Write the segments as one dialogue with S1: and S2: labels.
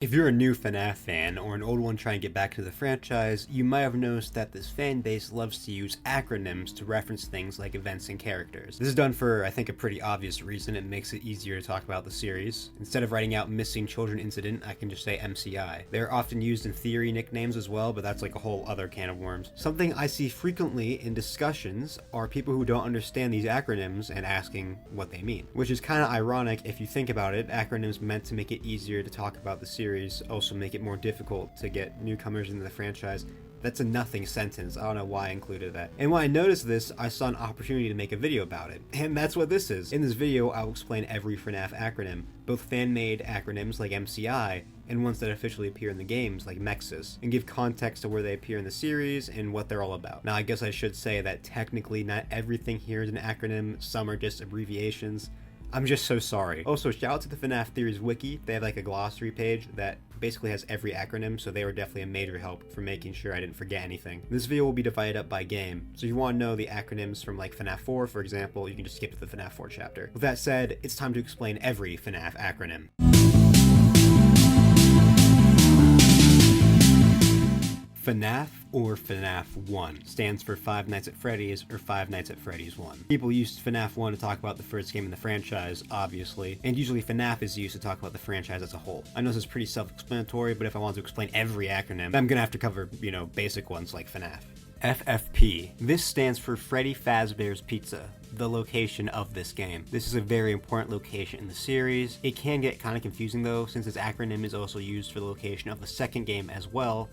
S1: If you're a new FNaF fan, or an old one trying to get back to the franchise, you might have noticed that this fan base loves to use acronyms to reference things like events and characters. This is done for, I think, a pretty obvious reason. It makes it easier to talk about the series. Instead of writing out Missing Children Incident, I can just say MCI. They're often used in theory nicknames as well, but that's like a whole other can of worms. Something I see frequently in discussions are people who don't understand these acronyms and asking what they mean. Which is kind of ironic if you think about it. Acronyms meant to make it easier to talk about the series also make it more difficult to get newcomers into the franchise. That's a nothing sentence. I don't know why I included that. And when I noticed this, I saw an opportunity to make a video about it. And that's what this is. In this video, I'll explain every FNaF acronym, both fan-made acronyms like MCI, and ones that officially appear in the games like Mexis, and give context to where they appear in the series and what they're all about. Now, I guess I should say that technically not everything here is an acronym. Some are just abbreviations. I'm just so sorry. Also, shout out to the FNaF Theories wiki. They have like a glossary page that basically has every acronym, so they were definitely a major help for making sure I didn't forget anything. This video will be divided up by game, so if you want to know the acronyms from like FNaF 4, for example, you can just skip to the FNaF 4 chapter. With that said, it's time to explain every FNaF acronym. FNaF, or FNaF 1, stands for Five Nights at Freddy's, or Five Nights at Freddy's 1. People used FNaF 1 to talk about the first game in the franchise, obviously, and usually FNaF is used to talk about the franchise as a whole. I know this is pretty self-explanatory, but if I want to explain every acronym, I'm gonna have to cover, basic ones like FNaF. FFP. This stands for Freddy Fazbear's Pizza, the location of this game. This is a very important location in the series. It can get kind of confusing though, since this acronym is also used for the location of the second game as well.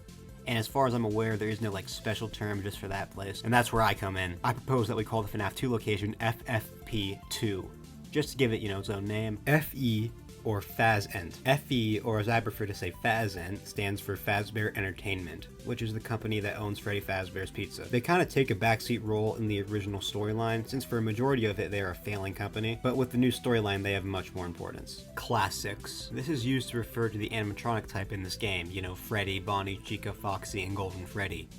S1: And as far as I'm aware, there is no like special term just for that place. And that's where I come in. I propose that we call the FNaF 2 location FFP2, just to give it, its own name. FE, or Fazent. FE, or as I prefer to say Fazent, stands for Fazbear Entertainment, which is the company that owns Freddy Fazbear's Pizza. They kind of take a backseat role in the original storyline, since for a majority of it they are a failing company, but with the new storyline they have much more importance. Classics. This is used to refer to the animatronic type in this game, Freddy, Bonnie, Chica, Foxy, and Golden Freddy.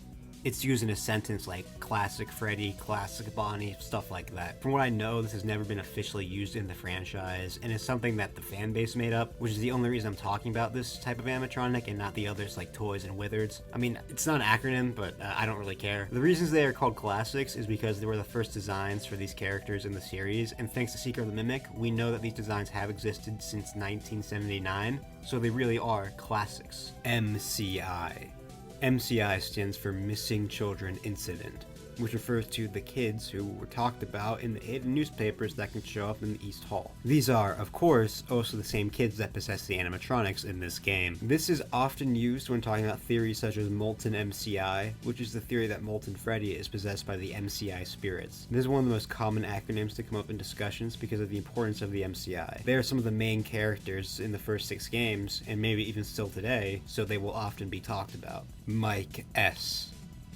S1: It's used in a sentence like classic Freddy, classic Bonnie, stuff like that. From what I know, this has never been officially used in the franchise, and is something that the fan base made up, which is the only reason I'm talking about this type of animatronic and not the others like Toys and Wizards. I mean, it's not an acronym, but I don't really care. The reasons they are called classics is because they were the first designs for these characters in the series, and thanks to Secret of the Mimic, we know that these designs have existed since 1979, so they really are classics. MCI. MCI stands for Missing Children Incident, which refers to the kids who were talked about in the hidden newspapers that can show up in the East Hall. These are, of course, also the same kids that possess the animatronics in this game. This is often used when talking about theories such as Molten MCI, which is the theory that Molten Freddy is possessed by the MCI spirits. This is one of the most common acronyms to come up in discussions because of the importance of the MCI. They are some of the main characters in the first 6 games, and maybe even still today, so they will often be talked about. Mike S.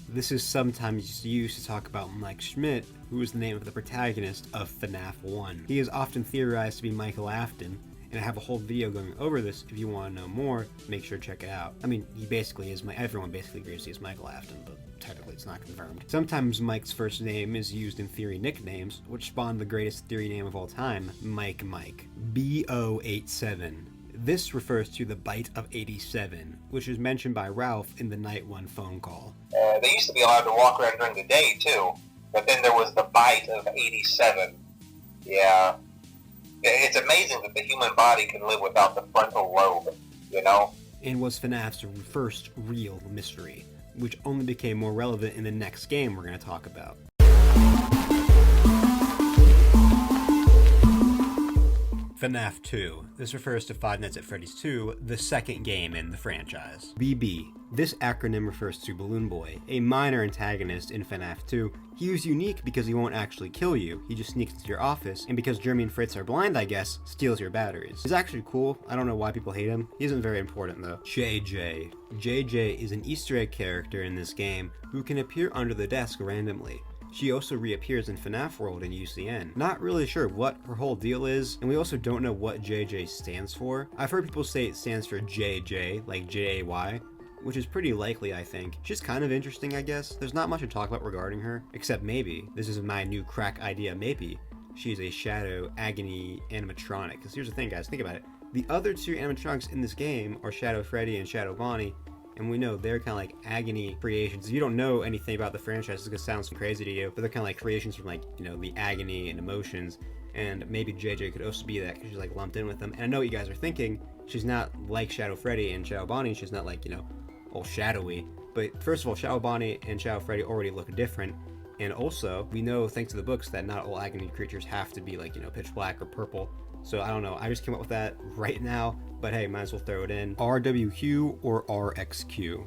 S1: This is sometimes used to talk about Mike Schmidt, who is the name of the protagonist of FNaF 1. He is often theorized to be Michael Afton, and I have a whole video going over this. If you want to know more, make sure to check it out. I mean, he basically is everyone basically agrees he is Michael Afton, but technically it's not confirmed. Sometimes Mike's first name is used in theory nicknames, which spawned the greatest theory name of all time, Mike. BO87. This refers to the Bite of 87, which is mentioned by Ralph in the Night 1 phone call.
S2: They used to be allowed to walk around during the day, too. But then there was the Bite of 87. Yeah. It's amazing that the human body can live without the frontal lobe,
S1: And was FNaF's first real mystery, which only became more relevant in the next game we're going to talk about. FNaF 2. This refers to Five Nights at Freddy's 2, the second game in the franchise. BB. This acronym refers to Balloon Boy, a minor antagonist in FNaF 2. He is unique because he won't actually kill you, he just sneaks into your office, and because Jeremy and Fritz are blind, I guess, steals your batteries. He's actually cool. I don't know why people hate him. He isn't very important though. JJ. JJ is an Easter egg character in this game who can appear under the desk randomly. She also reappears in FNaF World and UCN. Not really sure what her whole deal is, and we also don't know what JJ stands for. I've heard people say it stands for JJ, like J-A-Y, which is pretty likely, I think. She's kind of interesting, I guess. There's not much to talk about regarding her, except maybe, this is my new crack idea, maybe she's a Shadow Agony animatronic. Because here's the thing, guys, think about it. The other two animatronics in this game are Shadow Freddy and Shadow Bonnie, and we know they're kind of like agony creations. If you don't know anything about the franchise, it's gonna sound crazy to you, but they're kind of like creations from like, you know, the agony and emotions, and maybe JJ could also be that because she's like lumped in with them. And I know what you guys are thinking, she's not like Shadow Freddy and Shadow Bonnie, she's not like, you know, all shadowy. But first of all, Shadow Bonnie and Shadow Freddy already look different, and also, we know thanks to the books that not all agony creatures have to be like, you know, pitch black or purple. So I don't know, I just came up with that right now, but hey, might as well throw it in. RWQ or RXQ.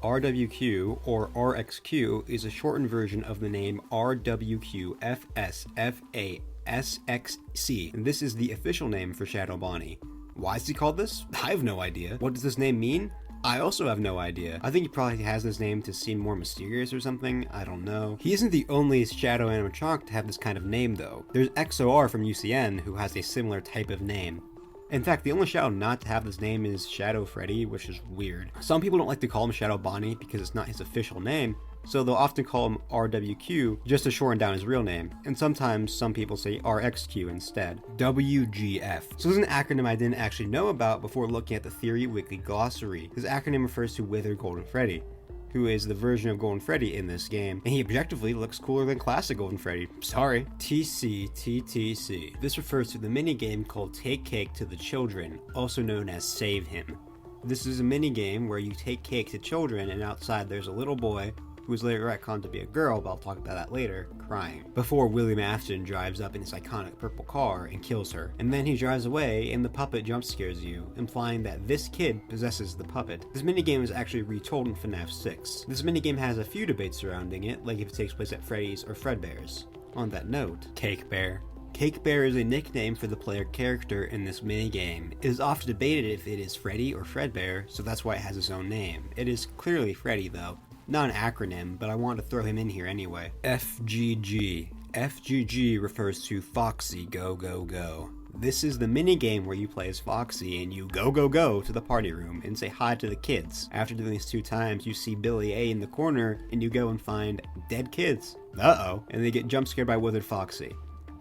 S1: RWQ or RXQ is a shortened version of the name RWQFSFASXC, and this is the official name for Shadow Bonnie. Why is he called this? I have no idea. What does this name mean? I also have no idea. I think he probably has this name to seem more mysterious or something. I don't know. He isn't the only Shadow animatronic to have this kind of name though. There's XOR from UCN who has a similar type of name. In fact, the only Shadow not to have this name is Shadow Freddy, which is weird. Some people don't like to call him Shadow Bonnie because it's not his official name, so they'll often call him RWQ just to shorten down his real name, and sometimes some people say RXQ instead. WGF. So this is an acronym I didn't actually know about before looking at the Theory Weekly Glossary. This acronym refers to Withered Golden Freddy, who is the version of Golden Freddy in this game, and he objectively looks cooler than classic Golden Freddy. Sorry. TCTTC. This refers to the minigame called Take Cake to the Children, also known as Save Him. This is a minigame where you take cake to children, and outside there's a little boy, who was later retconned to be a girl, but I'll talk about that later, crying. Before William Afton drives up in his iconic purple car and kills her. And then he drives away and the puppet jump scares you, implying that this kid possesses the puppet. This minigame is actually retold in FNaF 6. This minigame has a few debates surrounding it, like if it takes place at Freddy's or Fredbear's. On that note, Cake Bear. Cake Bear is a nickname for the player character in this minigame. It is often debated if it is Freddy or Fredbear, so that's why it has its own name. It is clearly Freddy though. Not an acronym, but I wanted to throw him in here anyway. FGG. FGG refers to Foxy Go Go Go. This is the minigame where you play as Foxy and you go go go to the party room and say hi to the kids. After doing this 2 times, you see Billy A in the corner and you go and find dead kids. Uh-oh. And they get jump scared by Withered Foxy,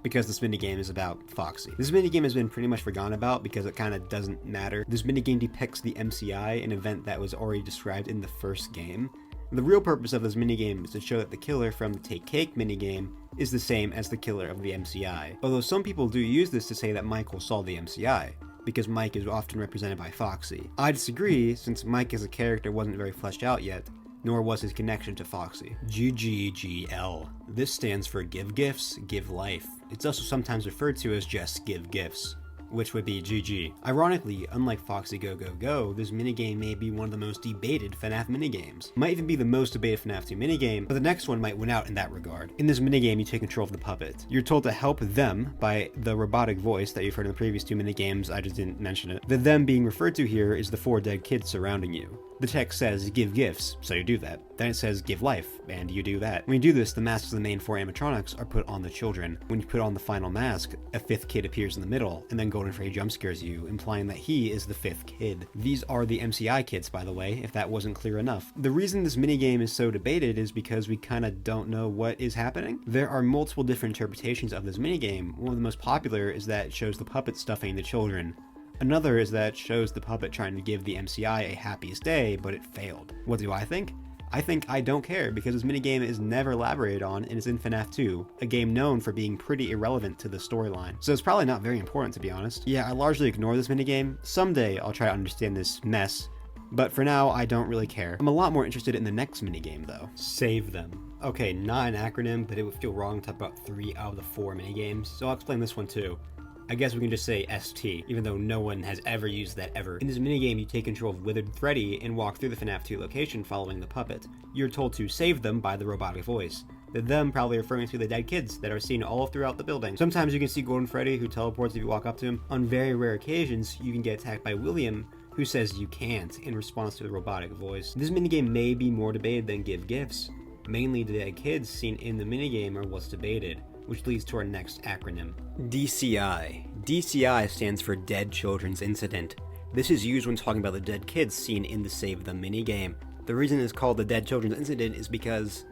S1: because this minigame is about Foxy. This minigame has been pretty much forgotten about because it kind of doesn't matter. This minigame depicts the MCI, an event that was already described in the first game. The real purpose of this minigame is to show that the killer from the Take Cake minigame is the same as the killer of the MCI. Although some people do use this to say that Michael saw the MCI, because Mike is often represented by Foxy. I disagree, since Mike as a character wasn't very fleshed out yet, nor was his connection to Foxy. GGGL. This stands for Give Gifts, Give Life. It's also sometimes referred to as just Give Gifts, which would be GG. Ironically, unlike Foxy Go Go Go, this minigame may be one of the most debated FNaF minigames. Might even be the most debated FNaF 2 minigame, but the next one might win out in that regard. In this minigame, you take control of the puppet. You're told to help them by the robotic voice that you've heard in the previous 2 minigames, I just didn't mention it. The them being referred to here is the 4 dead kids surrounding you. The text says, give gifts, so you do that. Then it says, give life, and you do that. When you do this, the masks of the main 4 animatronics are put on the children. When you put on the final mask, a 5th kid appears in the middle, and then Golden Freddy jump scares you, implying that he is the 5th kid. These are the MCI kids, by the way, if that wasn't clear enough. The reason this minigame is so debated is because we kinda don't know what is happening. There are multiple different interpretations of this minigame. One of the most popular is that it shows the puppet stuffing the children. Another is that it shows the puppet trying to give the MCI a happiest day, but it failed. What do I think? I think I don't care, because this minigame is never elaborated on and is in FNaF 2, a game known for being pretty irrelevant to the storyline. So it's probably not very important, to be honest. Yeah, I largely ignore this minigame. Someday I'll try to understand this mess, but for now I don't really care. I'm a lot more interested in the next minigame though. Save Them. Okay, not an acronym, but it would feel wrong to talk about 3 out of the 4 minigames, so I'll explain this one too. I guess we can just say ST, even though no one has ever used that ever. In this minigame, you take control of Withered Freddy and walk through the FNaF 2 location following the puppet. You're told to save them by the robotic voice. The them probably referring to the dead kids that are seen all throughout the building. Sometimes you can see Golden Freddy, who teleports if you walk up to him. On very rare occasions, you can get attacked by William, who says you can't in response to the robotic voice. This minigame may be more debated than Give Gifts. Mainly the dead kids seen in the minigame are what's debated, which leads to our next acronym. DCI. DCI stands for Dead Children's Incident. This is used when talking about the dead kids seen in the Save Them minigame. The reason it's called the Dead Children's Incident is because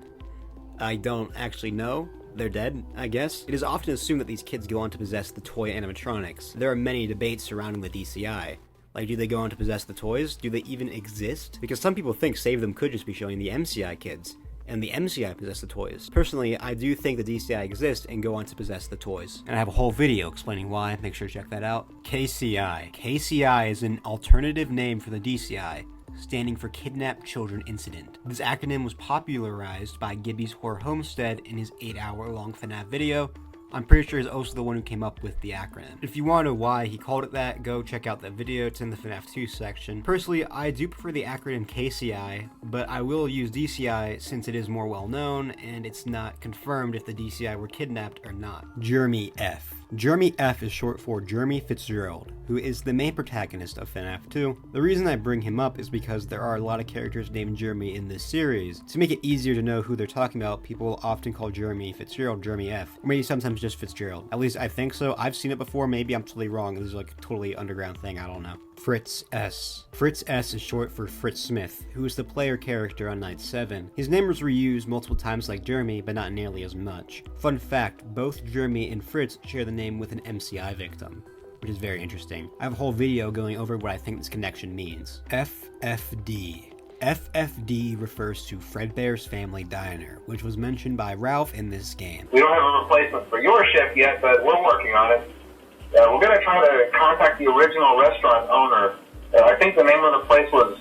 S1: I don't actually know, They're dead, I guess? It is often assumed that these kids go on to possess the toy animatronics. There are many debates surrounding the DCI. Like, do they go on to possess the toys? Do they even exist? Because some people think Save Them could just be showing the MCI kids, and the MCI possess the toys. Personally, I do think the DCI exists and go on to possess the toys. And I have a whole video explaining why, make sure to check that out. KCI. KCI is an alternative name for the DCI, standing for Kidnapped Children Incident. This acronym was popularized by Gibby's Horror Homestead in his 8-hour-long FNaF video. I'm pretty sure he's also the one who came up with the acronym. If you want to know why he called it that, go check out that video. It's in the FNaF 2 section. Personally, I do prefer the acronym KCI, but I will use DCI since it is more well known and it's not confirmed if the DCI were kidnapped or not. Jeremy F. Jeremy F is short for Jeremy Fitzgerald, who is the main protagonist of FNaF 2. The reason I bring him up is because there are a lot of characters named Jeremy in this series. To make it easier to know who they're talking about, people often call Jeremy Fitzgerald Jeremy F, or maybe sometimes just Fitzgerald. At least I think so. I've seen it before, maybe I'm totally wrong. This is like a totally underground thing, I don't know. Fritz S. Fritz S is short for Fritz Smith, who is the player character on Night 7. His name was reused multiple times like Jeremy, but not nearly as much. Fun fact, both Jeremy and Fritz share the name with an MCI victim, which is very interesting. I have a whole video going over what I think this connection means. FFD. FFD refers to Fredbear's Family Diner, which was mentioned by Ralph in this game.
S2: We don't have a replacement for your shift yet, but we're working on it. We're going to try to contact the original restaurant owner. I think the name of the place was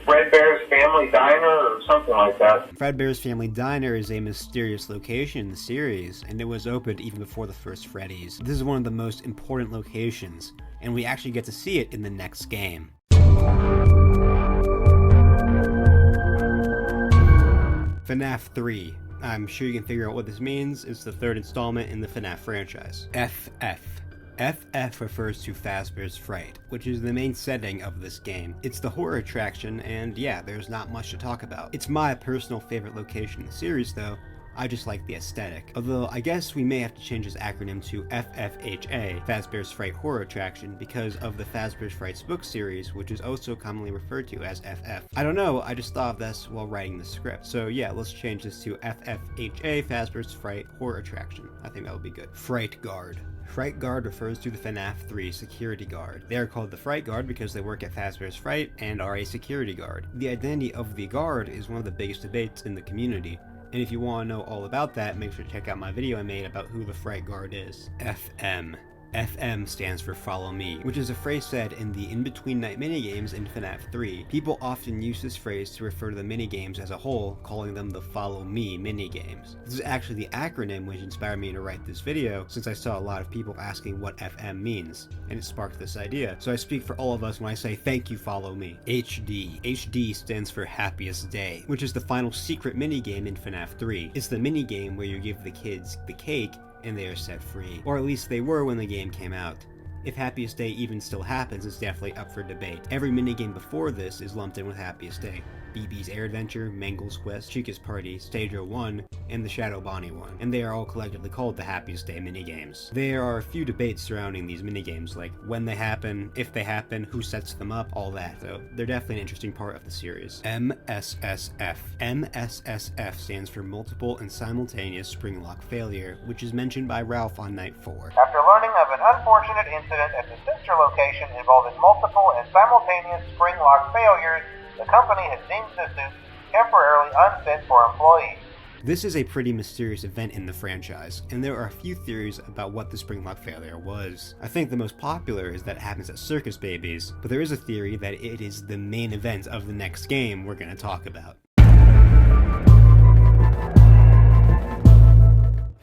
S2: Fredbear's Family Diner or something like that.
S1: Fredbear's Family Diner is a mysterious location in the series, and it was opened even before the first Freddy's. This is one of the most important locations, and we actually get to see it in the next game. FNaF 3. I'm sure you can figure out what this means. It's the third installment in the FNaF franchise. FF. FF refers to Fazbear's Fright, which is the main setting of this game. It's the horror attraction, and yeah, there's not much to talk about. It's my personal favorite location in the series though. I just like the aesthetic. Although, I guess we may have to change this acronym to FFHA, Fazbear's Fright Horror Attraction, because of the Fazbear's Frights book series, which is also commonly referred to as FF. I don't know, I just thought of this while writing the script. So yeah, let's change this to FFHA, Fazbear's Fright Horror Attraction. I think that would be good. Fright Guard. Fright Guard refers to the FNaF 3 security guard. They are called the Fright Guard because they work at Fazbear's Fright and are a security guard. The identity of the guard is one of the biggest debates in the community. And if you want to know all about that, make sure to check out my video I made about who the Fright Guard is. FM. FM stands for Follow Me, which is a phrase said in the in-between night minigames in FNaF 3. People often use this phrase to refer to the minigames as a whole, calling them the Follow Me minigames. This is actually the acronym which inspired me to write this video, since I saw a lot of people asking what FM means, and it sparked this idea. So I speak for all of us when I say thank you, Follow Me. HD. HD stands for Happiest Day, which is the final secret minigame in FNaF 3. It's the minigame where you give the kids the cake and they are set free. Or at least they were when the game came out. If Happiest Day even still happens, it's definitely up for debate. Every minigame before this is lumped in with Happiest Day. BB's Air Adventure, Mangle's Quest, Chica's Party, Stage 01, and the Shadow Bonnie one, and they are all collectively called the Happiest Day minigames. There are a few debates surrounding these minigames, like when they happen, if they happen, who sets them up, all that, so they're definitely an interesting part of the series. MSSF. MSSF stands for Multiple and Simultaneous Spring Lock Failure, which is mentioned by Ralph on Night 4.
S2: After learning of an unfortunate incident at the sister location involving multiple and simultaneous spring lock failures, the company has deemed the suit temporarily unfit for employees.
S1: This is a pretty mysterious event in the franchise, and there are a few theories about what the spring lock failure was. I think the most popular is that it happens at Circus Babies, but there is a theory that it is the main event of the next game we're going to talk about.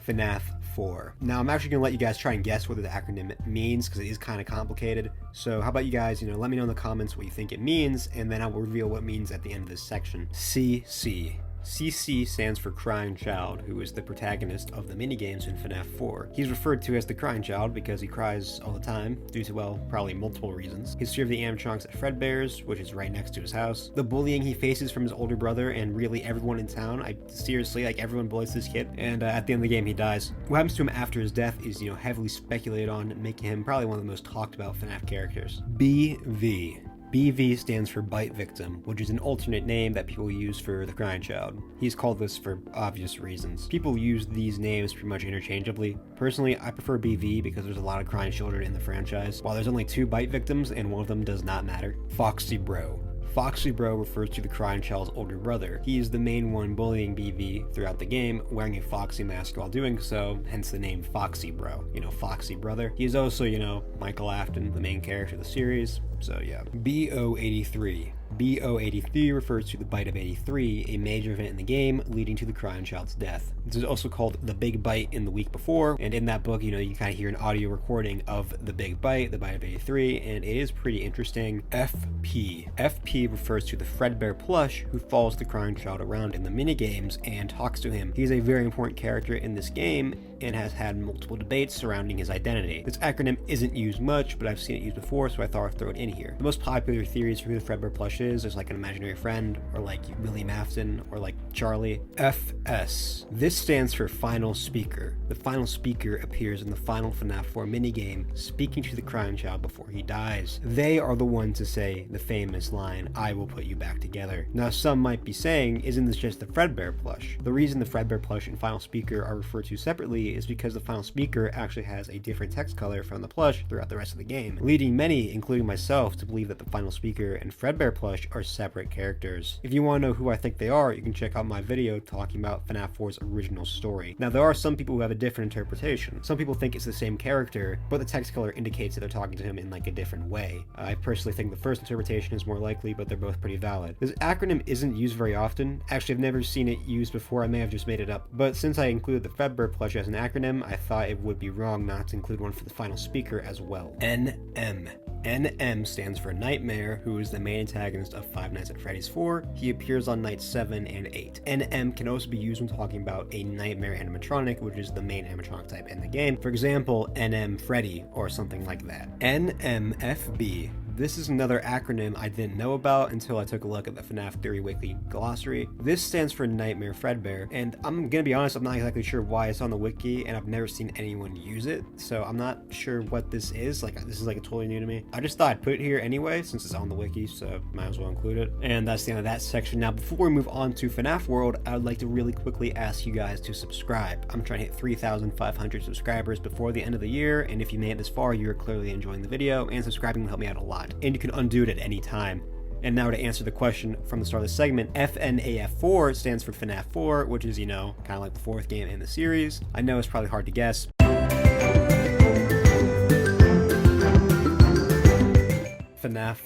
S1: FNaF 4. Now I'm actually going to let you guys try and guess what the acronym means, because it is kind of complicated. So how about you guys, let me know in the comments what you think it means, and then I will reveal what it means at the end of this section. CC. CC stands for Crying Child, who is the protagonist of the minigames in FNaF 4. He's referred to as the Crying Child because he cries all the time, due to, well, probably multiple reasons. His fear of the animatronics at Fredbear's, which is right next to his house. The bullying he faces from his older brother and really everyone in town. Seriously, everyone bullies this kid. And at the end of the game, he dies. What happens to him after his death is, heavily speculated on, making him probably one of the most talked about FNaF characters. BV. BV stands for Bite Victim, which is an alternate name that people use for the crying child. He's called this for obvious reasons. People use these names pretty much interchangeably. Personally, I prefer BV because there's a lot of crying children in the franchise, while there's only 2 Bite Victims and one of them does not matter. Foxy Bro. Foxy Bro refers to the crying child's older brother. He is the main one bullying BV throughout the game, wearing a foxy mask while doing so, hence the name Foxy Bro. You know, Foxy Brother. He is also, you know, Michael Afton, the main character of the series, so yeah. BO83. BO83 refers to the Bite of 83, a major event in the game leading to the crying child's death. This is also called the Big Bite in the week before, and in that book, you know, you kind of hear an audio recording of the Big Bite, the Bite of 83, and it is pretty interesting. FP. FP refers to the Fredbear plush who follows the crying child around in the minigames and talks to him. He's a very important character in this game and has had multiple debates surrounding his identity. This acronym isn't used much, but I've seen it used before, so I thought I'd throw it in here. The most popular theories for who the Fredbear plush is like an imaginary friend, or like William Afton, or like Charlie. FS. This stands for Final Speaker. The Final Speaker appears in the final FNaF 4 minigame, speaking to the crying child before he dies. They are the ones to say the famous line, "I will put you back together." Now some might be saying, isn't this just the Fredbear plush? The reason the Fredbear plush and Final Speaker are referred to separately is because the Final Speaker actually has a different text color from the plush throughout the rest of the game, leading many, including myself, to believe that the Final Speaker and Fredbear plush are separate characters. If you want to know who I think they are, you can check out my video talking about FNaF 4's original story. Now there are some people who have a different interpretation. Some people think it's the same character, but the text color indicates that they're talking to him in like a different way. I personally think the first interpretation is more likely, but they're both pretty valid. This acronym isn't used very often. Actually, I've never seen it used before. I may have just made it up. But since I included the Fredbear plush as an acronym, I thought it would be wrong not to include one for the Final Speaker as well. NM. NM stands for Nightmare, who is the main antagonist of Five Nights at Freddy's 4. He appears on nights 7 and 8. NM can also be used when talking about a nightmare animatronic, which is the main animatronic type in the game. For example, NM Freddy, or something like that. NMFB. This is another acronym I didn't know about until I took a look at the FNaF Theory Weekly glossary. This stands for Nightmare Fredbear, and I'm gonna be honest, I'm not exactly sure why it's on the wiki, and I've never seen anyone use it, so I'm not sure what this is. Like, this is like totally new to me. I just thought I'd put it here anyway, since it's on the wiki, so might as well include it. And that's the end of that section. Now, before we move on to FNaF World, I would like to really quickly ask you guys to subscribe. I'm trying to hit 3,500 subscribers before the end of the year, and if you made it this far, you're clearly enjoying the video, and subscribing will help me out a lot. And you can undo it at any time. And now to answer the question from the start of the segment, FNaF 4 stands for FNaF 4, which is, you know, kind of like the 4th game in the series. I know it's probably hard to guess. FNaF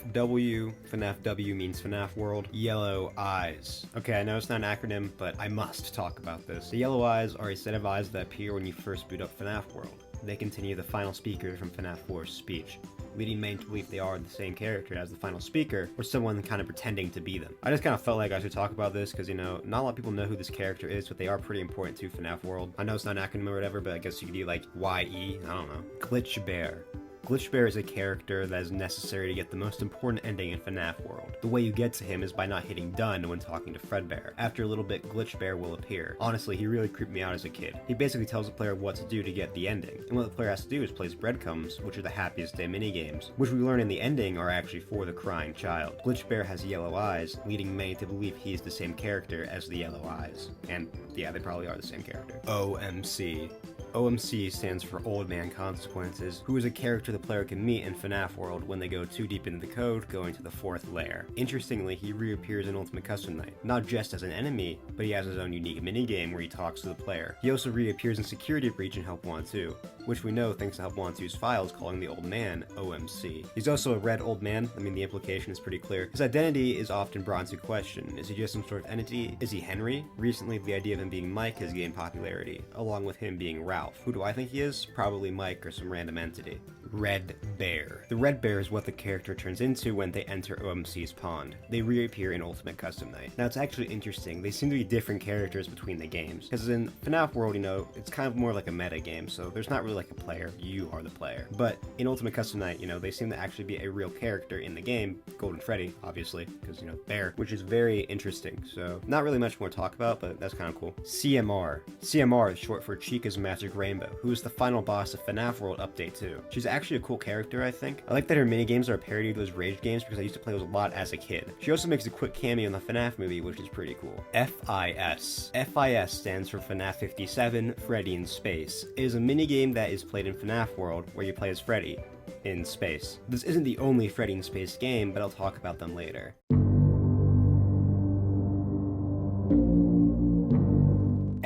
S1: W means FNaF World. Yellow eyes. Okay, I know it's not an acronym, but I must talk about this. The yellow eyes are a set of eyes that appear when you first boot up FNaF World. They continue the final speaker from FNaF 4's speech, leading many to believe they are the same character as the final speaker, or someone kind of pretending to be them. I just kind of felt like I should talk about this because, you know, not a lot of people know who this character is, but they are pretty important to FNaF World. I know it's not an acronym or whatever, but I guess you could do like YE, I don't know. Glitch Bear. Glitch Bear is a character that is necessary to get the most important ending in FNaF World. The way you get to him is by not hitting done when talking to Fredbear. After a little bit, Glitch Bear will appear. Honestly, he really creeped me out as a kid. He basically tells the player what to do to get the ending, and what the player has to do is place breadcrumbs, which are the happiest day minigames, which we learn in the ending are actually for the crying child. Glitch Bear has yellow eyes, leading many to believe he is the same character as the yellow eyes. And yeah, they probably are the same character. OMC. OMC stands for Old Man Consequences, who is a character the player can meet in FNaF World when they go too deep into the code, going to the 4th layer. Interestingly, he reappears in Ultimate Custom Night, not just as an enemy, but he has his own unique minigame where he talks to the player. He also reappears in Security Breach in Help Want 2, which we know thanks to Help Want 2's files calling the Old Man OMC. He's also a red old man. I mean, the implication is pretty clear. His identity is often brought into question. Is he just some sort of entity? Is he Henry? Recently, the idea of him being Mike has gained popularity, along with him being Ralph. Who do I think he is? Probably Mike or some random entity. Red Bear. The Red Bear is what the character turns into when they enter OMC's pond. They reappear in Ultimate Custom Night. Now it's actually interesting, they seem to be different characters between the games. Because in FNaF World, you know, it's kind of more like a meta game, so there's not really like a player, you are the player. But in Ultimate Custom Night, you know, they seem to actually be a real character in the game, Golden Freddy, obviously, because, you know, bear, which is very interesting. So not really much more to talk about, but that's kind of cool. CMR. CMR is short for Chica's Magic Rainbow, who is the final boss of FNaF World Update 2. She's actually actually a cool character, I think. I like that her minigames are a parody of those Rage games because I used to play those a lot as a kid. She also makes a quick cameo in the FNaF movie, which is pretty cool. FIS. FIS stands for FNaF 57, Freddy in Space. It is a minigame that is played in FNaF World, where you play as Freddy in space. This isn't the only Freddy in Space game, but I'll talk about them later.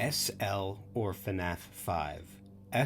S1: SL, or FNaF 5.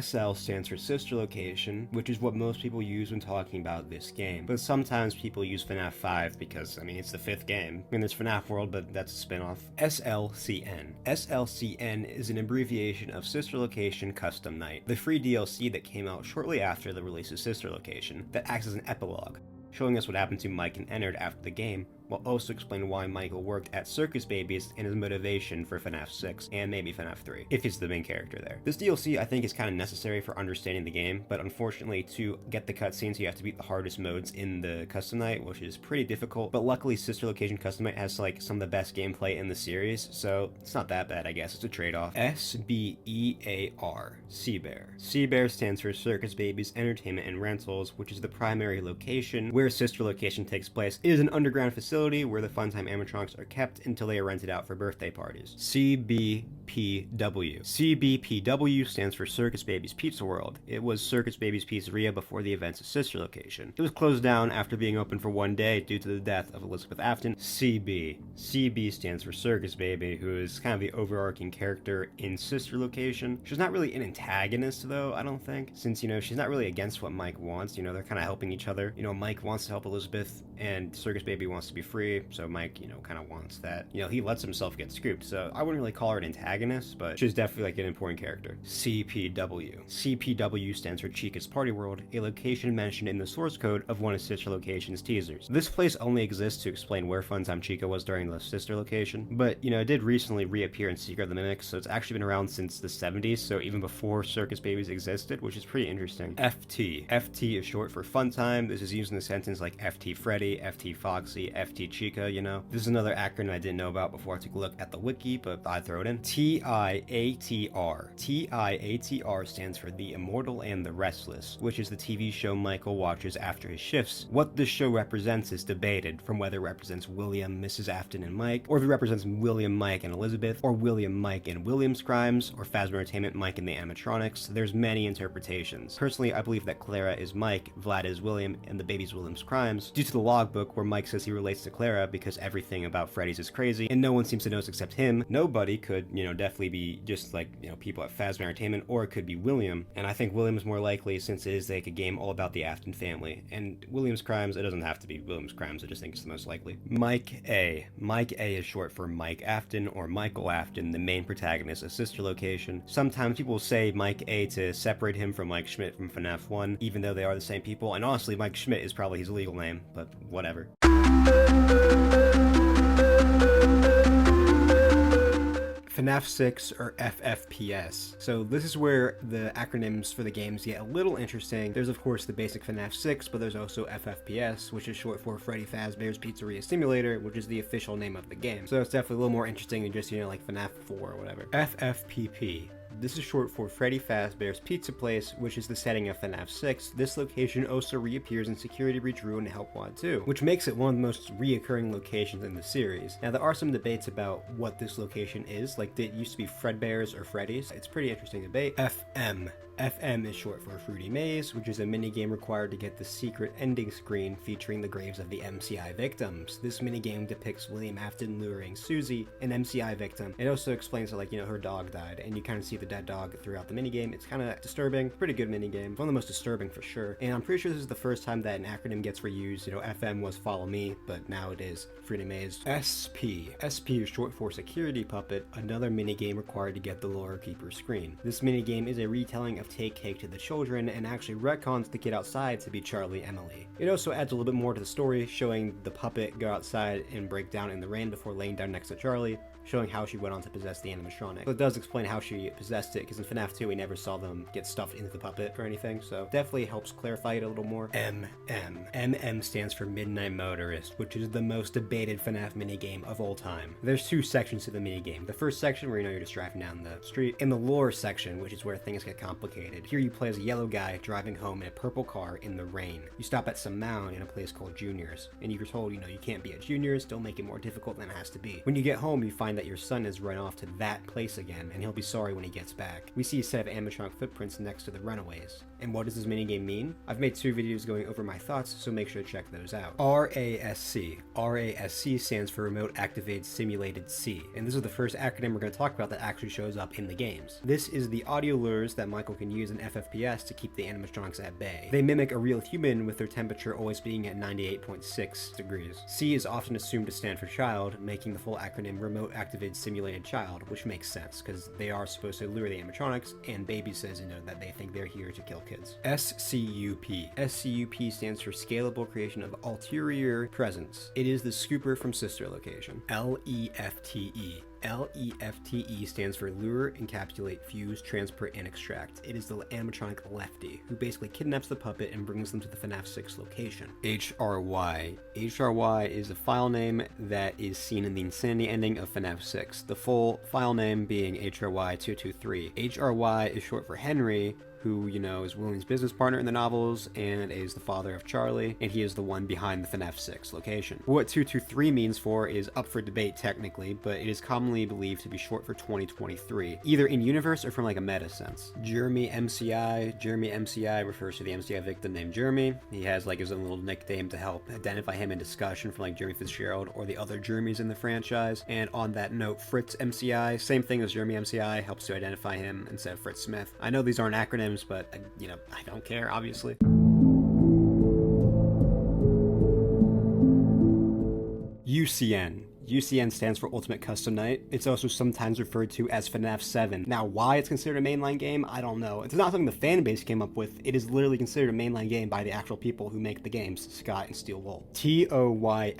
S1: SL stands for Sister Location, which is what most people use when talking about this game. But sometimes people use FNaF 5 because, I mean, it's the 5th game. I mean, there's FNaF World, but that's a spin-off. SLCN. SLCN is an abbreviation of Sister Location Custom Night, the free DLC that came out shortly after the release of Sister Location, that acts as an epilogue, showing us what happened to Mike and Ennard after the game, while also explaining why Michael worked at Circus Babies and his motivation for FNaF 6 and maybe FNaF 3, if he's the main character there. This DLC I think is kind of necessary for understanding the game, but unfortunately to get the cutscenes you have to beat the hardest modes in the Custom Night, which is pretty difficult, but luckily Sister Location Custom Night has like some of the best gameplay in the series, so it's not that bad I guess, it's a trade-off. SBEAR, Seabear. Seabear stands for Circus Babies Entertainment and Rentals, which is the primary location where Sister Location takes place. It is an underground facility where the Funtime animatronics are kept until they are rented out for birthday parties. CBPW. CBPW stands for Circus Babies Pizza World. It was Circus Babies Pizzeria before the events of Sister Location. It was closed down after being open for one day due to the death of Elizabeth Afton. CB. CB stands for Circus Baby, who is kind of the overarching character in Sister Location. She's not really an antagonist though, I don't think, since, you know, she's not really against what Mike wants. You know, they're kind of helping each other. You know, Mike wants to help Elizabeth and Circus Baby wants to be free, so Mike, you know, kind of wants that. You know, he lets himself get scooped, so I wouldn't really call her an antagonist, but she's definitely like an important character. CPW. CPW stands for Chica's Party World, a location mentioned in the source code of one of Sister Location's teasers. This place only exists to explain where Funtime Chica was during the Sister Location, but, you know, it did recently reappear in Secret of the Mimics, so it's actually been around since the 70s, so even before Circus Babies existed, which is pretty interesting. FT. FT is short for Funtime. This is used in a sentence like FT Freddy, FT Foxy, FT Chica, you know. This is another acronym I didn't know about before I took a look at the wiki, but I throw it in. TIATR. TIATR stands for The Immortal and the Restless, which is the TV show Michael watches after his shifts. What this show represents is debated, from whether it represents William, Mrs. Afton, and Mike, or if it represents William, Mike, and Elizabeth, or William, Mike, and William's crimes, or Fazbear Entertainment, Mike, and the animatronics. There's many interpretations. Personally, I believe that Clara is Mike, Vlad is William, and the baby's William's crimes, due to the logbook where Mike says he relates to Clara because everything about Freddy's is crazy, and no one seems to know except him. Nobody could, you know, definitely be just like, you know, people at Fazbear Entertainment, or it could be William, and I think William is more likely since it is like a game all about the Afton family, and William's crimes, it doesn't have to be William's crimes, I just think it's the most likely. Mike A. Mike A is short for Mike Afton, or Michael Afton, the main protagonist of Sister Location. Sometimes people say Mike A to separate him from Mike Schmidt from FNaF 1, even though they are the same people, and honestly, Mike Schmidt is probably his legal name, but whatever. FNaF 6, or FFPS. So this is where the acronyms for the games get a little interesting. There's of course the basic FNaF 6, but there's also FFPS, which is short for Freddy Fazbear's Pizzeria Simulator, which is the official name of the game. So it's definitely a little more interesting than just, you know, like FNaF 4 or whatever. FFPP. This is short for Freddy Fazbear's Pizza Place, which is the setting of FNaF 6. This location also reappears in Security Breach Ruin and Help Wanted 2, which makes it one of the most reoccurring locations in the series. Now, there are some debates about what this location is, like did it used to be Fredbear's or Freddy's. It's a pretty interesting debate. FM. FM is short for Fruity Maze, which is a minigame required to get the secret ending screen featuring the graves of the MCI victims. This minigame depicts William Afton luring Susie, an MCI victim. It also explains that, like, you know, her dog died, and you kind of see the dead dog throughout the minigame. It's kind of disturbing. Pretty good minigame. One of the most disturbing for sure. And I'm pretty sure this is the first time that an acronym gets reused. You know, FM was Follow Me, but now it is Fruity Maze. SP. SP is short for Security Puppet, another minigame required to get the Lore Keeper screen. This minigame is a retelling of Take Cake to the Children and actually retcons the Get Outside to be Charlie Emily. It also adds a little bit more to the story, showing the puppet go outside and break down in the rain before laying down next to Charlie. showing how she went on to possess the animatronic. So it does explain how she possessed it, because in FNaF 2 we never saw them get stuffed into the puppet or anything, so definitely helps clarify it a little more. MM stands for Midnight Motorist, which is the most debated FNaF minigame of all time. There's two sections to the minigame. The first section, where you know you're just driving down the street, and the lore section, which is where things get complicated. Here you play as a yellow guy driving home in a purple car in the rain. You stop at some mound in a place called Junior's, and you're told, you know, you can't be at Junior's, don't make it more difficult than it has to be. When you get home, you find that your son has run off to that place again, and he'll be sorry when he gets back. We see a set of animatronic footprints next to the runaways. And what does this minigame mean? I've made 2 videos going over my thoughts, so make sure to check those out. RASC. RASC stands for Remote Activated Simulated C, and this is the first acronym we're going to talk about that actually shows up in the games. This is the audio lures that Michael can use in FFPS to keep the animatronics at bay. They mimic a real human, with their temperature always being at 98.6 degrees. C is often assumed to stand for child, making the full acronym Remote Activated Simulated Child, which makes sense, because they are supposed to lure the animatronics, and Baby says, you know, that they think they're here to kill kids. SCUP. SCUP stands for Scalable Creation of Ulterior Presence. It is the scooper from Sister Location. LEFTE. LEFTE stands for Lure, Encapsulate, Fuse, Transport, and Extract. It is the animatronic Lefty, who basically kidnaps the puppet and brings them to the FNaF 6 location. HRY. HRY is a file name that is seen in the Insanity ending of FNaF 6, the full file name being HRY223. HRY is short for Henry, who, you know, is William's business partner in the novels and is the father of Charlie, and he is the one behind the FNaF 6 location. What 223 means for is up for debate technically, but it is commonly believed to be short for 2023, either in universe or from like a meta sense. Jeremy MCI. Jeremy MCI refers to the MCI victim named Jeremy. He has like his own little nickname to help identify him in discussion from like Jeremy Fitzgerald or the other Jeremys in the franchise. And on that note, Fritz MCI, same thing as Jeremy MCI, helps to identify him instead of Fritz Smith. I know these aren't acronyms, but you know, I don't care, obviously. UCN. UCN stands for Ultimate Custom Night. It's also sometimes referred to as FNaF 7. Now, why it's considered a mainline game, I don't know. It's not something the fan base came up with. It is literally considered a mainline game by the actual people who make the games, Scott and Steel Wool. TOYSNHK.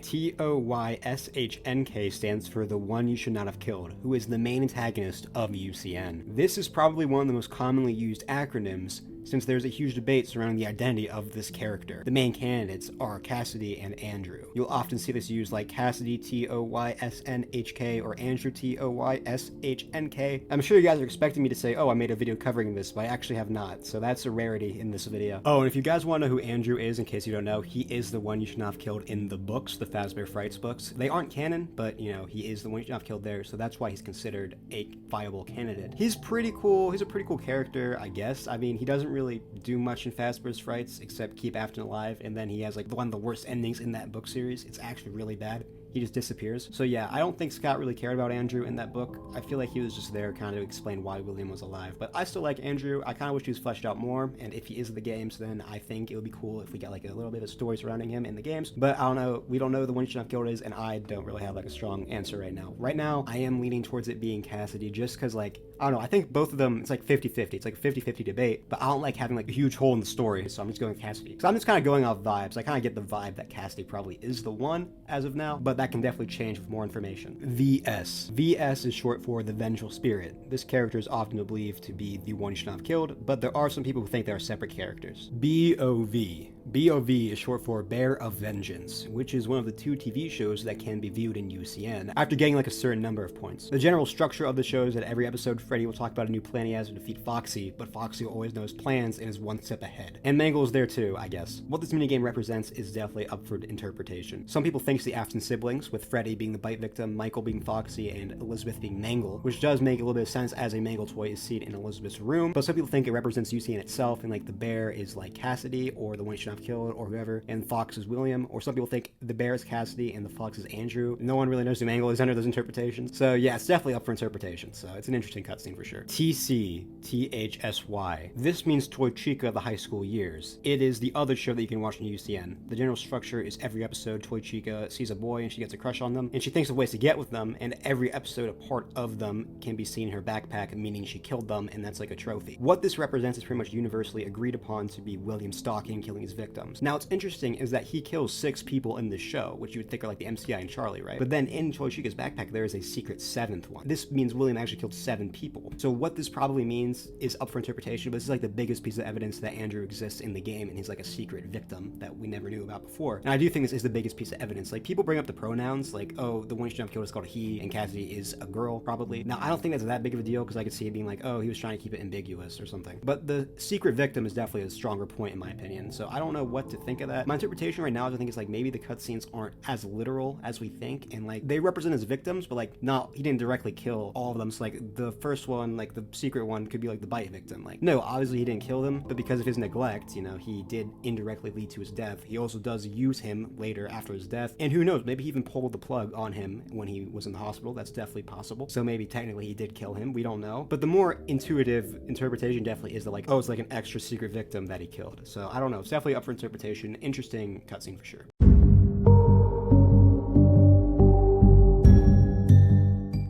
S1: TOYSHNK stands for The One You Should Not Have Killed, who is the main antagonist of UCN. This is probably one of the most commonly used acronyms, since there's a huge debate surrounding the identity of this character. The main candidates are Cassidy and Andrew. You'll often see this used like Cassidy TOYSNHK or Andrew TOYSHNK. I'm sure you guys are expecting me to say, oh, I made a video covering this, but I actually have not, so that's a rarity in this video. Oh, and if you guys want to know who Andrew is, in case you don't know, he is the one you should not have killed in the books, the Fazbear Frights books. They aren't canon, but you know, he is the one you should not have killed there, so that's why he's considered a viable candidate. He's pretty cool. He's a pretty cool character, I guess. I mean, he doesn't really do much in Fazbear's Frights except keep Afton alive, and then he has like one of the worst endings in that book series. It's actually really bad. He just disappears. So yeah, I don't think Scott really cared about Andrew in that book. I feel like he was just there kind of to explain why William was alive. But I still like Andrew. I kind of wish he was fleshed out more, and if he is in the games, then I think it would be cool if we got like a little bit of story surrounding him in the games. But I don't know. We don't know the one you should not have killed is, and I don't really have like a strong answer right now. Right now, I am leaning towards it being Cassidy just because like, I don't know, I think both of them, it's like 50-50. It's like a 50-50 debate, but I don't like having like a huge hole in the story, so I'm just going with Cassidy. So I'm just kind of going off vibes. I kind of get the vibe that Cassidy probably is the one as of now, but that can definitely change with more information. VS. VS is short for the Vengeful Spirit. This character is often believed to be the one you should not have killed, but there are some people who think they are separate characters. BOV. BOV is short for Bear of Vengeance, which is one of the 2 TV shows that can be viewed in UCN after getting like a certain number of points. The general structure of the show is that every episode Freddy will talk about a new plan he has to defeat Foxy, but Foxy always knows plans and is one step ahead. And Mangle is there too, I guess. What this minigame represents is definitely up for interpretation. Some people think it's the Afton siblings, with Freddy being the bite victim, Michael being Foxy, and Elizabeth being Mangle, which does make a little bit of sense as a Mangle toy is seen in Elizabeth's room, but some people think it represents UCN itself, and like the bear is like Cassidy, or the one you should not have killed, or whoever, and Fox is William, or some people think the bear is Cassidy and the fox is Andrew. No one really knows who Mangle is under those interpretations. So yeah, it's definitely up for interpretation, so it's an interesting cutscene for sure. TC, THSY. This means Toy Chica of the high school years. It is the other show that you can watch on UCN. The general structure is every episode Toy Chica sees a boy and she she gets a crush on them, and she thinks of ways to get with them, and every episode a part of them can be seen in her backpack, meaning she killed them, and that's like a trophy. What this represents is pretty much universally agreed upon to be William stalking and killing his victims. Now, what's interesting is that he kills 6 people in this show, which you would think are like the MCI and Charlie, right? But then in Choichika's backpack, there is a secret 7th one. This means William actually killed 7 people. So what this probably means is up for interpretation, but this is like the biggest piece of evidence that Andrew exists in the game, and he's like a secret victim that we never knew about before. And I do think this is the biggest piece of evidence. Like, people bring up the pronouns, like, oh, the one she jumped killed is called he, and Cassidy is a girl, probably. Now, I don't think that's that big of a deal, because I could see it being like, oh, he was trying to keep it ambiguous or something. But the secret victim is definitely a stronger point in my opinion, so I don't know what to think of that. My interpretation right now is I think it's like maybe the cutscenes aren't as literal as we think, and like they represent as victims, but like not, he didn't directly kill all of them. So like the first one, like the secret one, could be like the bite victim. Like, no, obviously he didn't kill them, but because of his neglect, you know, he did indirectly lead to his death. He also does use him later after his death, and who knows, maybe he even pulled the plug on him when he was in the hospital. That's definitely possible. So maybe technically he did kill him, we don't know. But the more intuitive interpretation definitely is that like, oh, it's like an extra secret victim that he killed. So I don't know, it's definitely up for interpretation. Interesting cutscene for sure.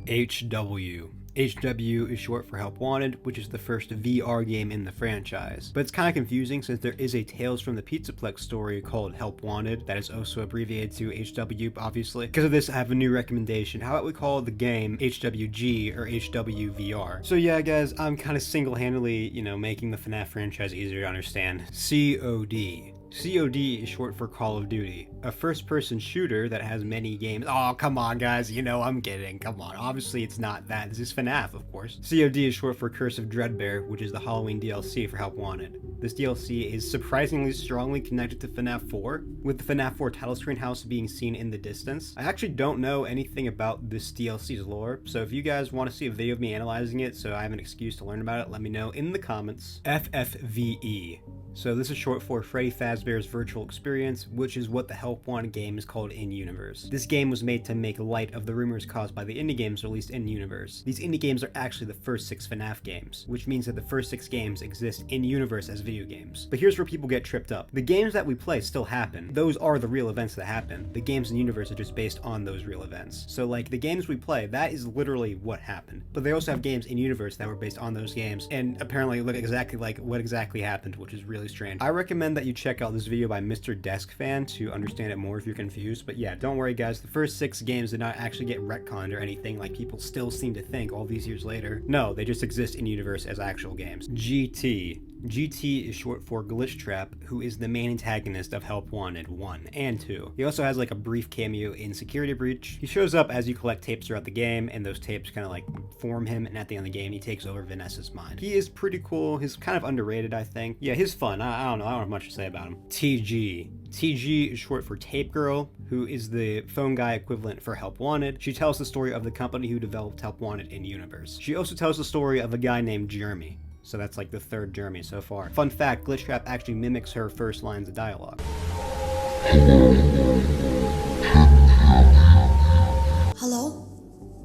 S1: HW. HW is short for Help Wanted, which is the first VR game in the franchise. But it's kind of confusing since there is a Tales from the Pizzaplex story called Help Wanted that is also abbreviated to HW, obviously. Because of this, I have a new recommendation. How about we call the game HWG or HWVR? So yeah, guys, I'm kind of single-handedly, you know, making the FNaF franchise easier to understand. COD. COD is short for Call of Duty, a first-person shooter that has many games. Oh, come on, guys, you know I'm kidding. Come on, obviously it's not that. This is FNaF, of course. COD is short for Curse of Dreadbear, which is the Halloween DLC for Help Wanted. This DLC is surprisingly strongly connected to FNaF 4, with the FNaF 4 title screen house being seen in the distance. I actually don't know anything about this DLC's lore, so if you guys want to see a video of me analyzing it so I have an excuse to learn about it, let me know in the comments. FFVE. So this is short for Freddy Fazbear's Virtual Experience, which is what the Help Wanted game is called in-universe. This game was made to make light of the rumors caused by the indie games released in-universe. These indie games are actually the first 6 FNaF games, which means that the first 6 games exist in-universe as video games. But here's where people get tripped up. The games that we play still happen. Those are the real events that happen. The games in universe are just based on those real events. So like the games we play, that is literally what happened. But they also have games in universe that were based on those games and apparently look exactly like what exactly happened, which is really strange. I recommend that you check out this video by Mr. Desk Fan to understand it more if you're confused. But yeah, don't worry guys, the first 6 games did not actually get retconned or anything like people still seem to think all these years later. No, they just exist in universe as actual games. GT. GT is short for Glitch Trap, who is the main antagonist of Help Wanted 1 and 2. He also has like a brief cameo in Security Breach. He shows up as you collect tapes throughout the game, and those tapes kind of like form him, and at the end of the game, he takes over Vanessa's mind. He is pretty cool. He's kind of underrated, I think. Yeah, he's fun. I don't know. I don't have much to say about him. TG. TG is short for Tape Girl, who is the phone guy equivalent for Help Wanted. She tells the story of the company who developed Help Wanted in universe. She also tells the story of a guy named Jeremy. So that's like the 3rd Jeremy so far. Fun fact, Glitch Trap actually mimics her first lines of dialogue.
S3: Hello?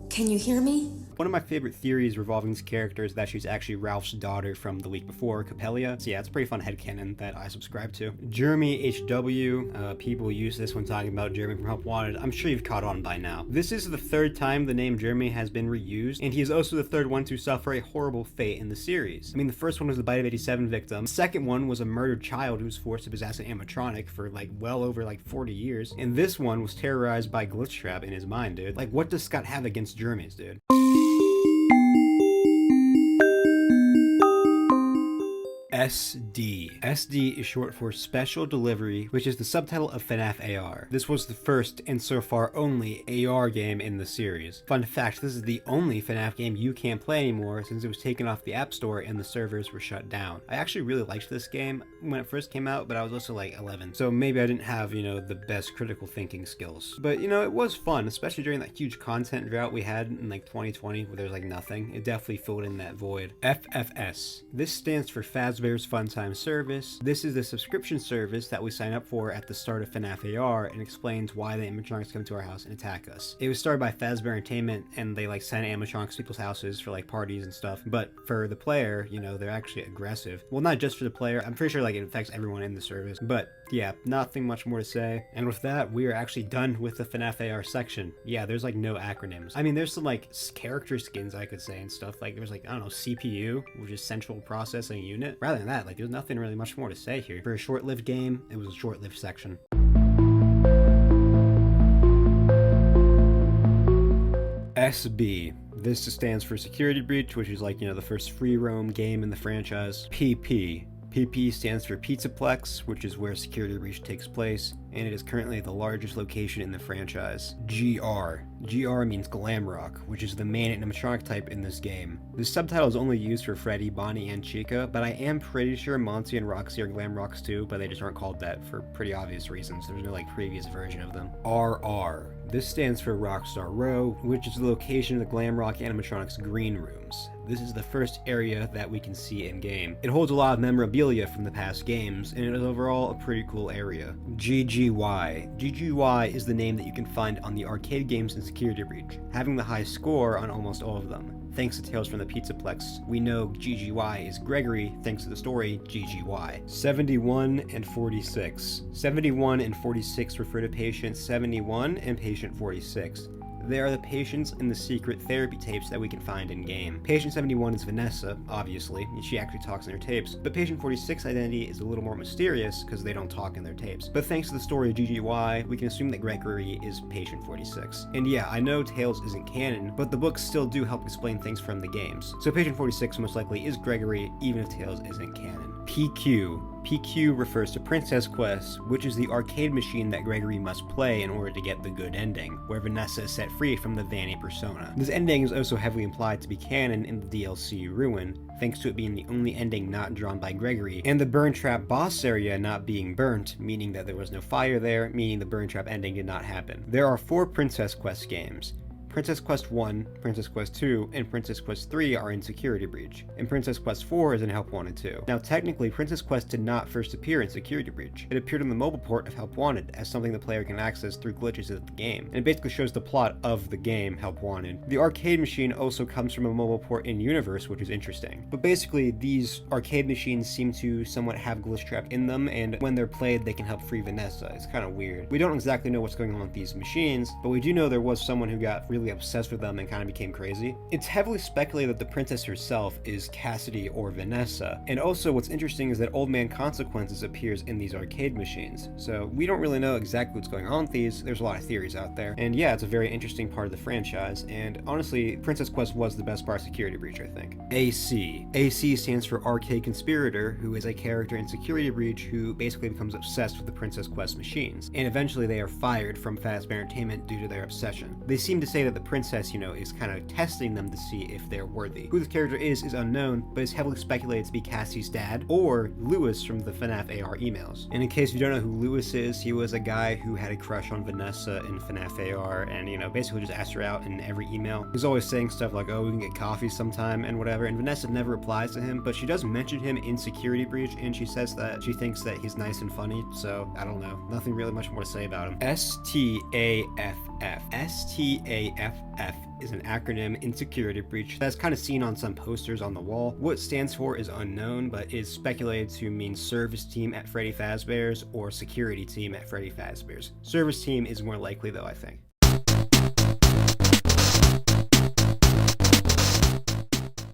S3: Can you hear me?
S1: One of my favorite theories revolving this character is that she's actually Ralph's daughter from the week before, Capella. So yeah, it's a pretty fun headcanon that I subscribe to. Jeremy HW, people use this when talking about Jeremy from Help Wanted. I'm sure you've caught on by now. This is the 3rd time the name Jeremy has been reused, and he is also the 3rd one to suffer a horrible fate in the series. I mean, the first one was the Bite of 87 victim. The second one was a murdered child who was forced to possess an animatronic for like well over like 40 years. And this one was terrorized by Glitch Trap in his mind, dude. Like, what does Scott have against Jeremy's, dude? SD. SD is short for Special Delivery, which is the subtitle of FNaF AR. This was the first and so far only AR game in the series. Fun fact, this is the only FNaF game you can't play anymore since it was taken off the App Store and the servers were shut down. I actually really liked this game when it first came out, but I was also like 11, so maybe I didn't have, you know, the best critical thinking skills. But, you know, it was fun, especially during that huge content drought we had in like 2020 where there was like nothing. It definitely filled in that void. FFS. This stands for Fazbear's Funtime Service. This is the subscription service that we sign up for at the start of FNaF AR and explains why the animatronics come to our house and attack us. It was started by Fazbear Entertainment, and they like send animatronics to people's houses for like parties and stuff, but for the player, you know, they're actually aggressive. Well, not just for the player, I'm pretty sure like it affects everyone in the service, but Yeah, nothing much more to say. And with that, we are actually done with the FNaF AR section. Yeah, there's like no acronyms. I mean, there's some like character skins I could say and stuff. Like there's like, I don't know, CPU, which is Central Processing Unit. Rather than that, like there's nothing really much more to say here. For a short-lived game, it was a short-lived section. SB. This stands for Security Breach, which is like, you know, the first free roam game in the franchise. PP. PP stands for Pizzaplex, which is where Security Breach takes place, and it is currently the largest location in the franchise. GR. GR means Glamrock, which is the main animatronic type in this game. This subtitle is only used for Freddy, Bonnie, and Chica, but I am pretty sure Monty and Roxy are Glamrocks too, but they just aren't called that for pretty obvious reasons. There's no like previous version of them. RR. This stands for Rockstar Row, which is the location of the Glamrock animatronics green rooms. This is the first area that we can see in game. It holds a lot of memorabilia from the past games, and it is overall a pretty cool area. GGY. GGY is the name that you can find on the arcade games in Security Breach, having the high score on almost all of them. Thanks to Tales from the Pizzaplex, we know GGY is Gregory thanks to the story GGY. 71 and 46. 71 and 46 refer to patient 71 and patient 46. They are the patients in the secret therapy tapes that we can find in-game. Patient 71 is Vanessa, obviously, she actually talks in her tapes, but Patient 46's identity is a little more mysterious because they don't talk in their tapes. But thanks to the story of GGY, we can assume that Gregory is Patient 46. And yeah, I know Tales isn't canon, but the books still do help explain things from the games. So Patient 46 most likely is Gregory, even if Tales isn't canon. PQ. PQ refers to Princess Quest, which is the arcade machine that Gregory must play in order to get the good ending, where Vanessa is set free from the Vanny persona. This ending is also heavily implied to be canon in the DLC Ruin, thanks to it being the only ending not drawn by Gregory, and the Burn Trap boss area not being burnt, meaning that there was no fire there, meaning the Burn Trap ending did not happen. There are 4 Princess Quest games. Princess Quest 1, Princess Quest 2, and Princess Quest 3 are in Security Breach, and Princess Quest 4 is in Help Wanted 2. Now technically, Princess Quest did not first appear in Security Breach. It appeared on the mobile port of Help Wanted as something the player can access through glitches of the game, and it basically shows the plot of the game Help Wanted. The arcade machine also comes from a mobile port in Universe, which is interesting. But basically, these arcade machines seem to somewhat have glitch trap in them, and when they're played, they can help free Vanessa. It's kind of weird. We don't exactly know what's going on with these machines, but we do know there was someone who got really obsessed with them and kind of became crazy. It's heavily speculated that the princess herself is Cassidy or Vanessa, and also what's interesting is that Old Man Consequences appears in these arcade machines, so we don't really know exactly what's going on with these. There's a lot of theories out there, and yeah, it's a very interesting part of the franchise, and honestly, Princess Quest was the best part of Security Breach, I think. AC. AC stands for Arcade Conspirator, who is a character in Security Breach who basically becomes obsessed with the Princess Quest machines, and eventually they are fired from Fazbear Entertainment due to their obsession. They seem to say that the princess, you know, is kind of testing them to see if they're worthy. Who this character is unknown, but is heavily speculated to be Cassie's dad, or Lewis from the FNaF AR emails. And in case you don't know who Lewis is, he was a guy who had a crush on Vanessa in FNaF AR, and, you know, basically just asked her out in every email. He's always saying stuff like, oh, we can get coffee sometime, and whatever, and Vanessa never replies to him, but she does mention him in Security Breach, and she says that she thinks that he's nice and funny, so I don't know. Nothing really much more to say about him. STAFF. STAFF is an acronym in Security Breach that's kind of seen on some posters on the wall. What it stands for is unknown, but is speculated to mean Service Team at Freddy Fazbear's or Security Team at Freddy Fazbear's. Service Team is more likely though, I think.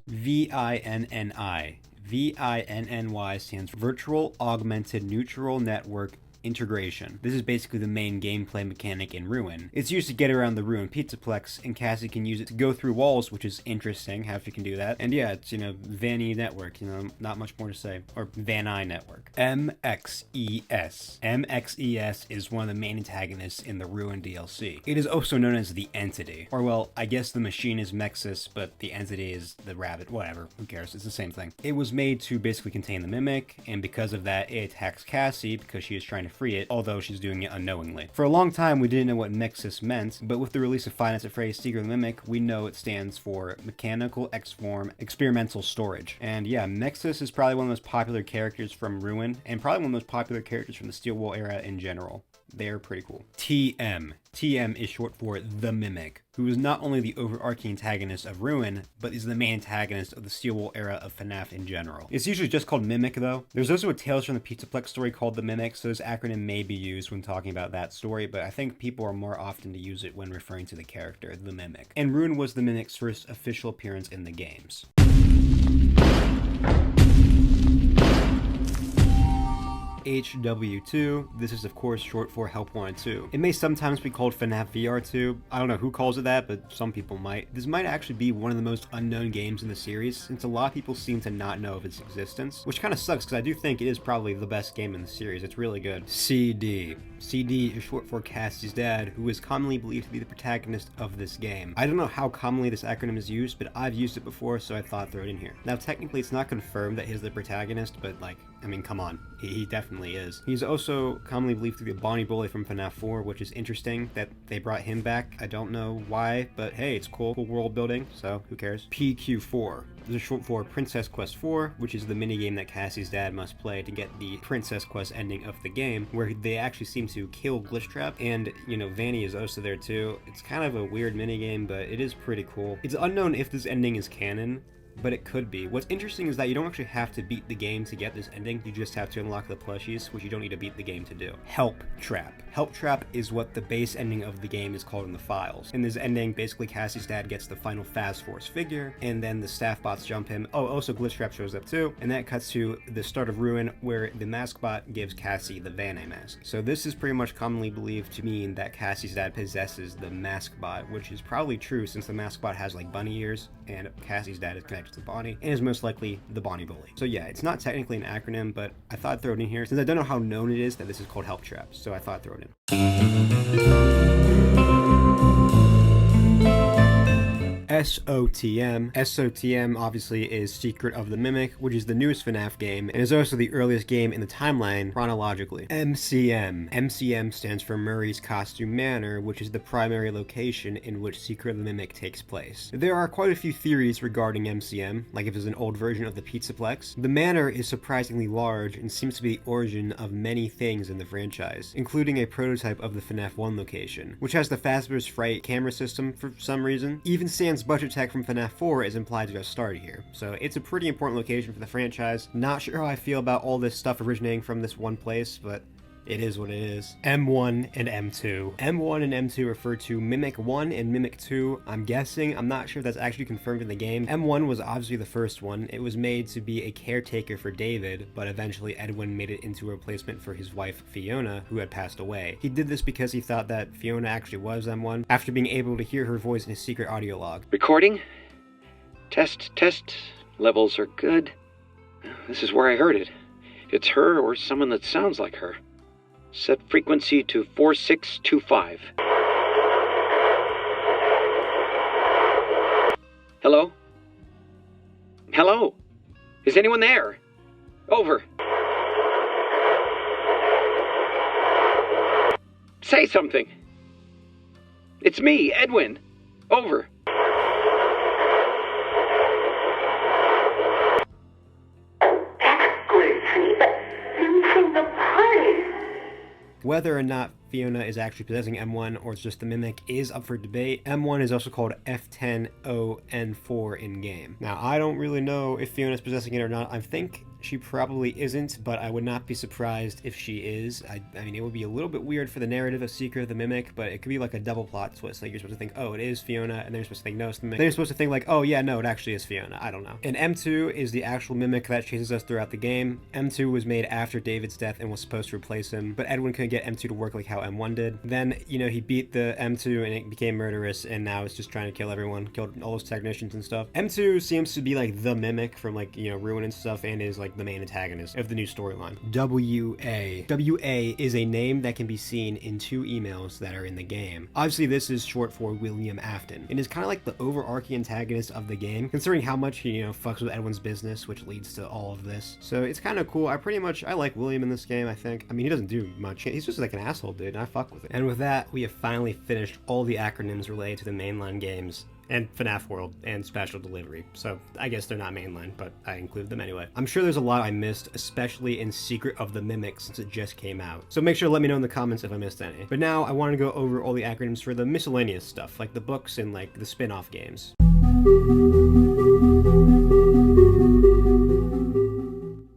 S1: VINNI. VINNY stands for Virtual Augmented Neutral Network Integration. This is basically the main gameplay mechanic in Ruin. It's used to get around the Ruin Pizzaplex, and Cassie can use it to go through walls, which is interesting how she can do that. And yeah, it's, you know, Vanny network, you know, not much more to say. Or Vanny network. MXES. MXES is one of the main antagonists in the Ruin DLC. It is also known as the Entity. Or well, I guess the machine is Mexis, but the entity is the rabbit. Whatever, who cares? It's the same thing. It was made to basically contain the Mimic, and because of that, it attacks Cassie because she is trying to free it, although she's doing it unknowingly. For a long time, we didn't know what Mexis meant, but with the release of Five Nights at Freddy's Secret Mimic, we know it stands for Mechanical X-Form Experimental Storage. And yeah, Mexis is probably one of the most popular characters from Ruin, and probably one of the most popular characters from the Steel Wool era in general. they're pretty cool. TM. TM is short for The Mimic, who is not only the overarching antagonist of Ruin, but is the main antagonist of the Steel Wool era of FNaF in general. It's usually just called Mimic though. There's also a Tales from the Pizzaplex story called The Mimic, so this acronym may be used when talking about that story, but I think people are more often to use it when referring to the character, The Mimic. And Ruin was The Mimic's first official appearance in the games. HW2, this is of course short for Help Wanted 2. It may sometimes be called FNaF VR2, I don't know who calls it that, but some people might. This might actually be one of the most unknown games in the series, since a lot of people seem to not know of its existence, which kind of sucks because I do think it is probably the best game in the series. It's really good. CD. CD is short for Cassie's dad, who is commonly believed to be the protagonist of this game. I don't know how commonly this acronym is used, but I've used it before, so I thought I'd throw it in here. Now technically it's not confirmed that he's the protagonist, but like, I mean, come on, he definitely is. He's also commonly believed to be a Bonnie Bully from FNaF 4, which is interesting that they brought him back. I don't know why, but hey, it's cool world building, so who cares? PQ4. This is short for Princess Quest 4, which is the minigame that Cassie's dad must play to get the Princess Quest ending of the game, where they actually seem to kill Glitchtrap, and, you know, Vanny is also there too. It's kind of a weird minigame, but it is pretty cool. It's unknown if this ending is canon, but it could be. What's interesting is that you don't actually have to beat the game to get this ending, you just have to unlock the plushies, which you don't need to beat the game to do. Help Trap. Help Trap is what the base ending of the game is called in the files. In this ending, basically Cassie's dad gets the final Fast Force figure, and then the staff bots jump him. Oh, also Glitchtrap shows up too, and that cuts to the start of Ruin, where the mask bot gives Cassie the Vanny mask. So this is pretty much commonly believed to mean that Cassie's dad possesses the mask bot, which is probably true since the mask bot has like bunny ears, and Cassie's dad is connected to Bonnie, and is most likely the Bonnie Bully. So yeah, it's not technically an acronym, but I thought I'd throw it in here since I don't know how known it is that this is called Help Trap, so I thought I'd throw it in. SOTM. SOTM obviously is Secret of the Mimic, which is the newest FNaF game, and is also the earliest game in the timeline chronologically. MCM. MCM stands for Murray's Costume Manor, which is the primary location in which Secret of the Mimic takes place. There are quite a few theories regarding MCM, like if it's an old version of the Pizzaplex. The manor is surprisingly large and seems to be the origin of many things in the franchise, including a prototype of the FNaF 1 location, which has the Fazbear's Fright camera system for some reason. Even Sans budget tech from FNaF 4 is implied to have started here, so it's a pretty important location for the franchise. Not sure how I feel about all this stuff originating from this one place, but it is what it is. M1 and M2. M1 and M2 refer to Mimic 1 and Mimic 2. I'm guessing, I'm not sure if that's actually confirmed in the game. M1 was obviously the first one. It was made to be a caretaker for David, but eventually Edwin made it into a replacement for his wife Fiona, who had passed away. He did this because he thought that Fiona actually was M1, after being able to hear her voice in his secret audio log.
S4: Recording? Test. Levels are good. This is where I heard it. It's her or someone that sounds like her. Set frequency to 4625. Hello? Hello? Is anyone there? Over. Say something. It's me, Edwin. Over.
S1: Whether or not Fiona is actually possessing M1 or it's just the Mimic is up for debate. M1 is also called F10ON4 in-game. Now, I don't really know if Fiona is possessing it or not. I think she probably isn't, but I would not be surprised if she is. I mean, it would be a little bit weird for the narrative of Secret of the Mimic, but it could be like a double plot twist. Like, you're supposed to think, oh, it is Fiona, and then you're supposed to think, no, it's the Mimic. Then you're supposed to think, like, oh, yeah, no, it actually is Fiona. I don't know. And M2 is the actual Mimic that chases us throughout the game. M2 was made after David's death and was supposed to replace him, but Edwin couldn't get M2 to work like how M1 did. Then, you know, he beat the M2 and it became murderous, and now it's just trying to kill everyone, killed all those technicians and stuff. M2 seems to be like the Mimic from, like, you know, Ruin and stuff, and is like the main antagonist of the new storyline. WA. WA is a name that can be seen in 2 emails that are in the game. Obviously, this is short for William Afton, and is kind of like the overarching antagonist of the game, considering how much he, you know, fucks with Edwin's business, which leads to all of this. So it's kind of cool. I like William in this game, I think. I mean, he doesn't do much. He's just like an asshole dude, and I fuck with it. And with that, we have finally finished all the acronyms related to the mainline games, and FNaF World, and Special Delivery. So I guess they're not mainline, but I include them anyway. I'm sure there's a lot I missed, especially in Secret of the Mimic since it just came out. So make sure to let me know in the comments if I missed any. But now I want to go over all the acronyms for the miscellaneous stuff, like the books and like the spin-off games.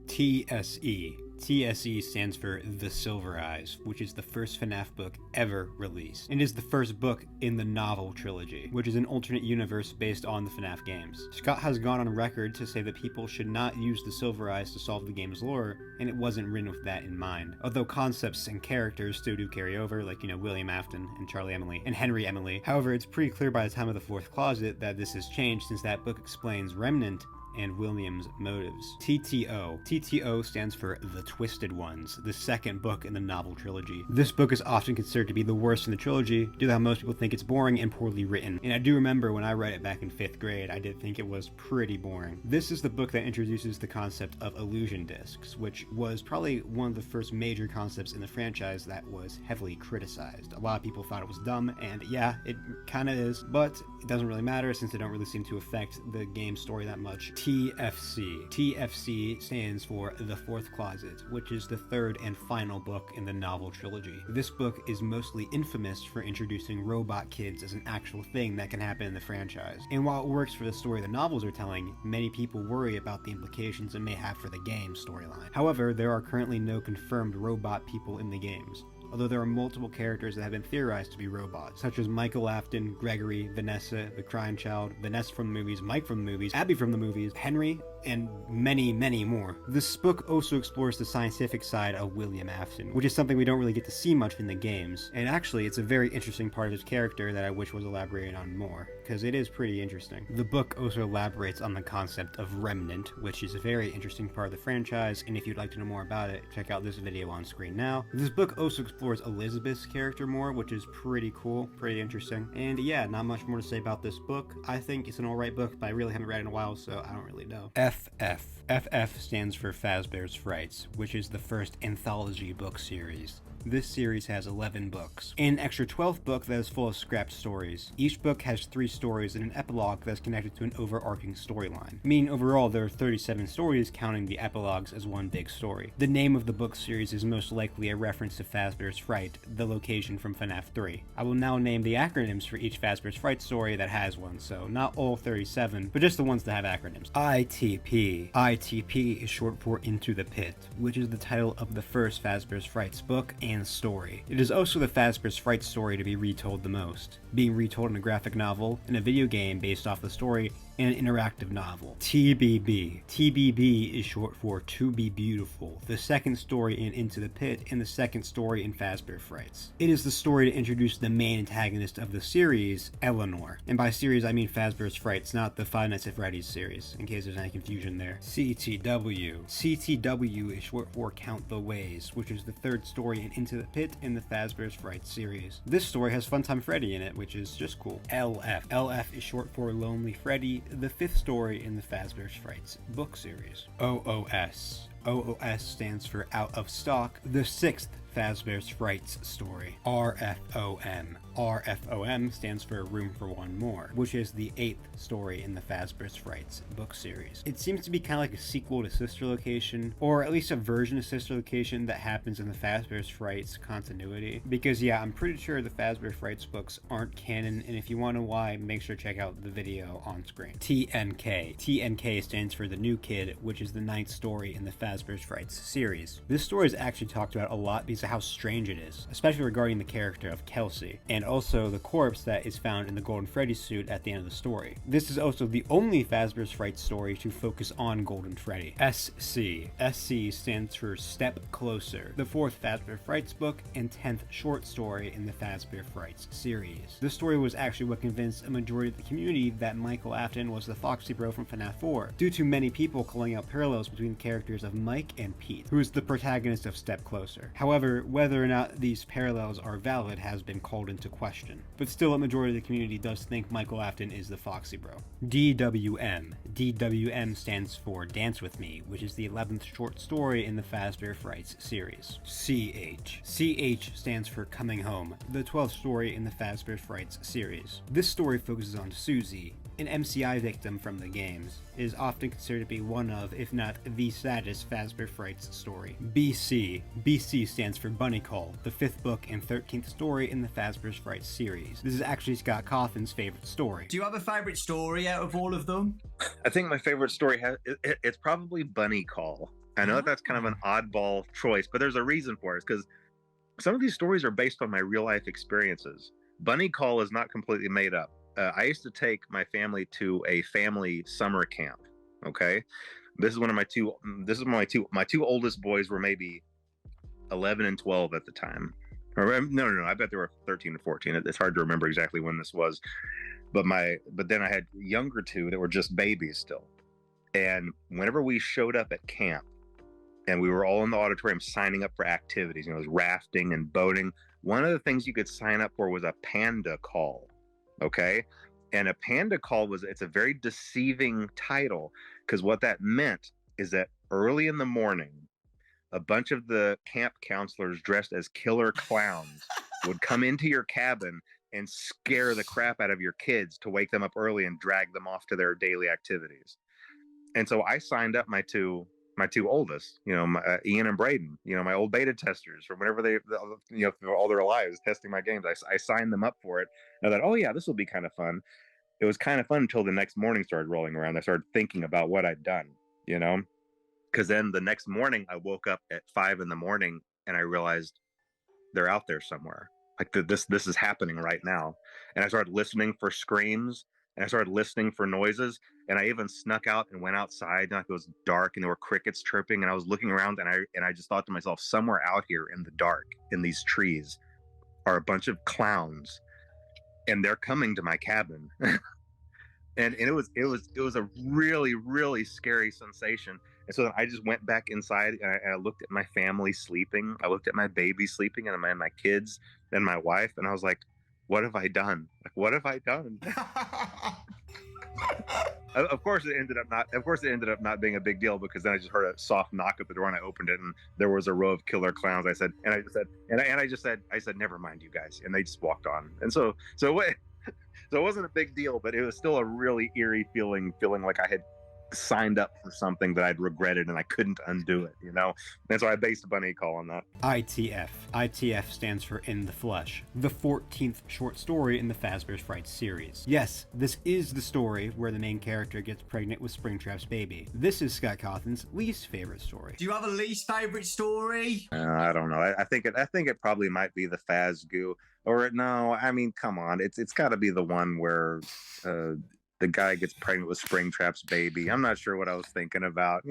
S1: TSE. TSE stands for The Silver Eyes, which is the first FNaF book ever released. It is the first book in the novel trilogy, which is an alternate universe based on the FNaF games. Scott has gone on record to say that people should not use the Silver Eyes to solve the game's lore, and it wasn't written with that in mind. Although concepts and characters still do carry over, like, William Afton and Charlie Emily and Henry Emily. However, it's pretty clear by the time of the Fourth Closet that this has changed, since that book explains Remnant and William's motives. TTO. TTO stands for The Twisted Ones, the second book in the novel trilogy. This book is often considered to be the worst in the trilogy due to how most people think it's boring and poorly written. And I do remember when I read it back in 5th grade, I did think it was pretty boring. This is the book that introduces the concept of illusion discs, which was probably one of the first major concepts in the franchise that was heavily criticized. A lot of people thought it was dumb, and yeah, it kinda is, but it doesn't really matter since they don't really seem to affect the game's story that much. TFC. TFC stands for The Fourth Closet, which is the third and final book in the novel trilogy. This book is mostly infamous for introducing robot kids as an actual thing that can happen in the franchise. And while it works for the story the novels are telling, many people worry about the implications it may have for the game's storyline. However, there are currently no confirmed robot people in the games, although there are multiple characters that have been theorized to be robots, such as Michael Afton, Gregory, Vanessa, the Crying Child, Vanessa from the movies, Mike from the movies, Abby from the movies, Henry, and many, many more. This book also explores the scientific side of William Afton, which is something we don't really get to see much in the games. And actually, it's a very interesting part of his character that I wish was elaborated on more, because it is pretty interesting. The book also elaborates on the concept of Remnant, which is a very interesting part of the franchise, and if you'd like to know more about it, check out this video on screen now. This book also explores Elizabeth's character more, which is pretty cool, pretty interesting. And yeah, not much more to say about this book. I think it's an alright book, but I really haven't read it in a while, so I don't really know. FF. FF stands for Fazbear's Frights, which is the first anthology book series. This series has 11 books, and an extra 12th book that is full of scrapped stories. Each book has 3 stories and an epilogue that is connected to an overarching storyline, meaning overall there are 37 stories, counting the epilogues as one big story. The name of the book series is most likely a reference to Fazbear's Fright, the location from FNaF 3. I will now name the acronyms for each Fazbear's Fright story that has one, so not all 37, but just the ones that have acronyms. ITP. ITP is short for Into the Pit, which is the title of the first Fazbear's Frights book and story. It is also the Fazbear's Fright story to be retold the most, being retold in a graphic novel, in a video game based off the story, and an interactive novel. TBB. TBB is short for To Be Beautiful, the second story in Into the Pit and the second story in Fazbear Frights. It is the story to introduce the main antagonist of the series, Eleanor. And by series I mean Fazbear's Frights, not the Five Nights at Freddy's series, in case there's any confusion there. CTW. CTW is short for Count the Ways, which is the third story in Into the Pit in the Fazbear's Frights series. This story has Funtime Freddy in it, which is just cool. LF. LF is short for Lonely Freddy, the 5th story in the Fazbear's Frights book series. OOS. OOS stands for Out of Stock, the 6th Fazbear's Frights story. RFOM. RFOM stands for Room for One More, which is the 8th story in the Fazbear's Frights book series. It seems to be kind of like a sequel to Sister Location, or at least a version of Sister Location that happens in the Fazbear's Frights continuity. Because yeah, I'm pretty sure the Fazbear's Frights books aren't canon, and if you want to know why, make sure to check out the video on screen. TNK. TNK stands for The New Kid, which is the 9th story in the Fazbear's Frights series. This story is actually talked about a lot because of how strange it is, especially regarding the character of Kelsey, and also the corpse that is found in the Golden Freddy suit at the end of the story. This is also the only Fazbear's Frights story to focus on Golden Freddy. SC. SC stands for Step Closer, the 4th Fazbear Frights book and 10th short story in the Fazbear Frights series. This story was actually what convinced a majority of the community that Michael Afton was the Foxy Bro from FNaF 4, due to many people calling out parallels between the characters of Mike and Pete, who is the protagonist of Step Closer. However, whether or not these parallels are valid has been called into question. But still, a majority of the community does think Michael Afton is the Foxy Bro. DWM. DWM stands for Dance With Me, which is the 11th short story in the Fazbear Frights series. CH. CH stands for Coming Home, the 12th story in the Fazbear Frights series. This story focuses on Susie, an MCI victim from the games. It is often considered to be one of, if not the saddest Fazbear Frights story. BC. BC stands for Bunny Call, the 5th book and 13th story in the Fazbear Frights series. This is actually Scott Cawthon's favorite story.
S5: Do you have a favorite story out of all of them?
S6: I think my favorite story it's probably Bunny Call. I know that's kind of an oddball choice, but there's a reason for it. It's because some of these stories are based on my real life experiences. Bunny Call is not completely made up. I used to take my family to a family summer camp. Okay, this is one of my two. This is my two oldest boys were maybe 11 and 12 at the time. Or no. I bet they were 13 and 14. It's hard to remember exactly when this was. But then I had younger two that were just babies still. And whenever we showed up at camp, and we were all in the auditorium signing up for activities, it was rafting and boating. One of the things you could sign up for was a panda call. Okay. And a panda call it's a very deceiving title, because what that meant is that early in the morning, a bunch of the camp counselors dressed as killer clowns would come into your cabin and scare the crap out of your kids to wake them up early and drag them off to their daily activities. And so I signed up my two oldest, Ian and Braden, my old beta testers from whenever they, through all their lives testing my games. I signed them up for it. And I thought, oh yeah, this will be kind of fun. It was kind of fun until the next morning started rolling around. I started thinking about what I'd done, because then the next morning I woke up at 5 a.m. and I realized they're out there somewhere. Like this is happening right now. And I started listening for screams, and I started listening for noises. And I even snuck out and went outside, and it was dark and there were crickets chirping, and I was looking around, and I just thought to myself, somewhere out here in the dark in these trees are a bunch of clowns, and they're coming to my cabin. and it was a really, really scary sensation. And so then I just went back inside, and I looked at my family sleeping. I looked at my baby sleeping, and my kids and my wife, and I was like, what have I done? Like, what have I done? Of course, it ended up not being a big deal, because then I just heard a soft knock at the door, and I opened it, and there was a row of killer clowns. I said, never mind, you guys, and they just walked on. And so it wasn't a big deal, but it was still a really eerie feeling like I had signed up for something that I'd regretted and I couldn't undo it, And so I based Bunny Call on that.
S1: ITF. ITF stands for In the Flesh, the 14th short story in the Fazbear Frights series. Yes, this is the story where the main character gets pregnant with Springtrap's baby. This is Scott Cawthon's least favorite story.
S5: Do you have a least favorite story?
S6: I don't know. I think it probably might be the Fazgoo. Or no, I mean, come on. It's got to be the one where the guy gets pregnant with Springtrap's baby. I'm not sure what I was thinking about.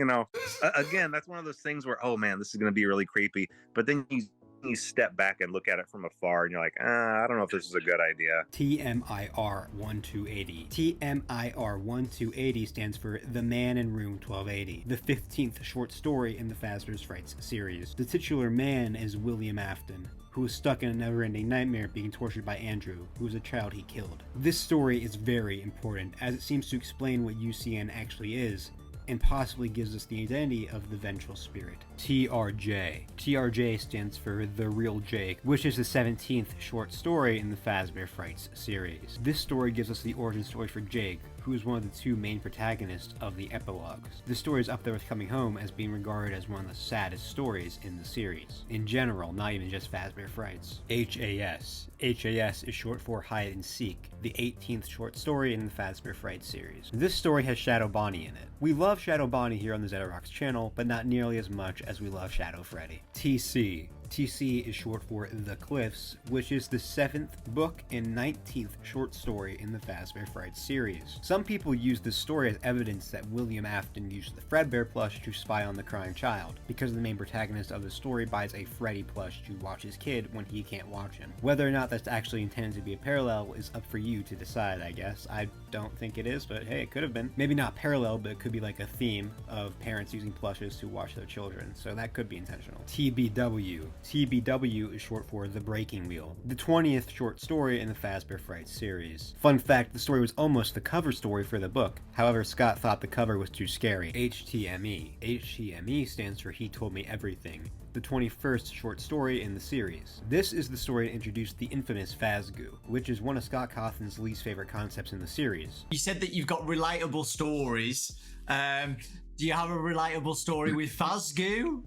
S6: Again, that's one of those things where, oh man, this is going to be really creepy. But then you step back and look at it from afar, and you're like, I don't know if this is a good idea.
S1: TMIR 1280. TMIR 1280 stands for The Man in Room 1280, the 15th short story in the Fazbear Frights series. The titular man is William Afton, who is stuck in a never-ending nightmare being tortured by Andrew, who is a child he killed. This story is very important, as it seems to explain what UCN actually is, and possibly gives us the identity of the vengeful spirit. TRJ. TRJ stands for The Real Jake, which is the 17th short story in the Fazbear Frights series. This story gives us the origin story for Jake, who is one of the two main protagonists of the epilogues. This story is up there with Coming Home as being regarded as one of the saddest stories in the series. In general, not even just Fazbear Frights. HAS. HAS is short for Hide and Seek, the 18th short story in the Fazbear Frights series. This story has Shadow Bonnie in it. We love Shadow Bonnie here on the Zetarox channel, but not nearly as much as we love Shadow Freddy. TC. TC is short for The Cliffs, which is the 7th book and 19th short story in the Fazbear Frights series. Some people use this story as evidence that William Afton used the Fredbear plush to spy on the crying child, because the main protagonist of the story buys a Freddy plush to watch his kid when he can't watch him. Whether or not that's actually intended to be a parallel is up for you to decide, I guess. I don't think it is, but hey, it could have been. Maybe not parallel, but it could be like a theme of parents using plushes to watch their children, so that could be intentional. TBW. TBW is short for The Breaking Wheel, the 20th short story in the Fazbear Fright series. Fun fact, the story was almost the cover story for the book. However, Scott thought the cover was too scary. HTME. HTME stands for He Told Me Everything, the 21st short story in the series. This is the story that introduced the infamous Fazgoo, which is one of Scott Cawthon's least favorite concepts in the series.
S5: You said that you've got relatable stories. Do you have a relatable story with Fazgoo?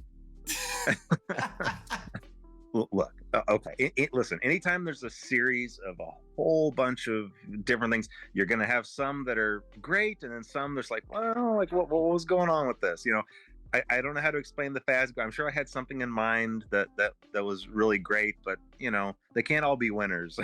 S6: Look, okay. Listen, anytime there's a series of a whole bunch of different things, you're going to have some that are great, and then some there's like, well, like what was going on with this? You know, I don't know how to explain the Fazbear. I'm sure I had something in mind that was really great, but you know, they can't all be winners.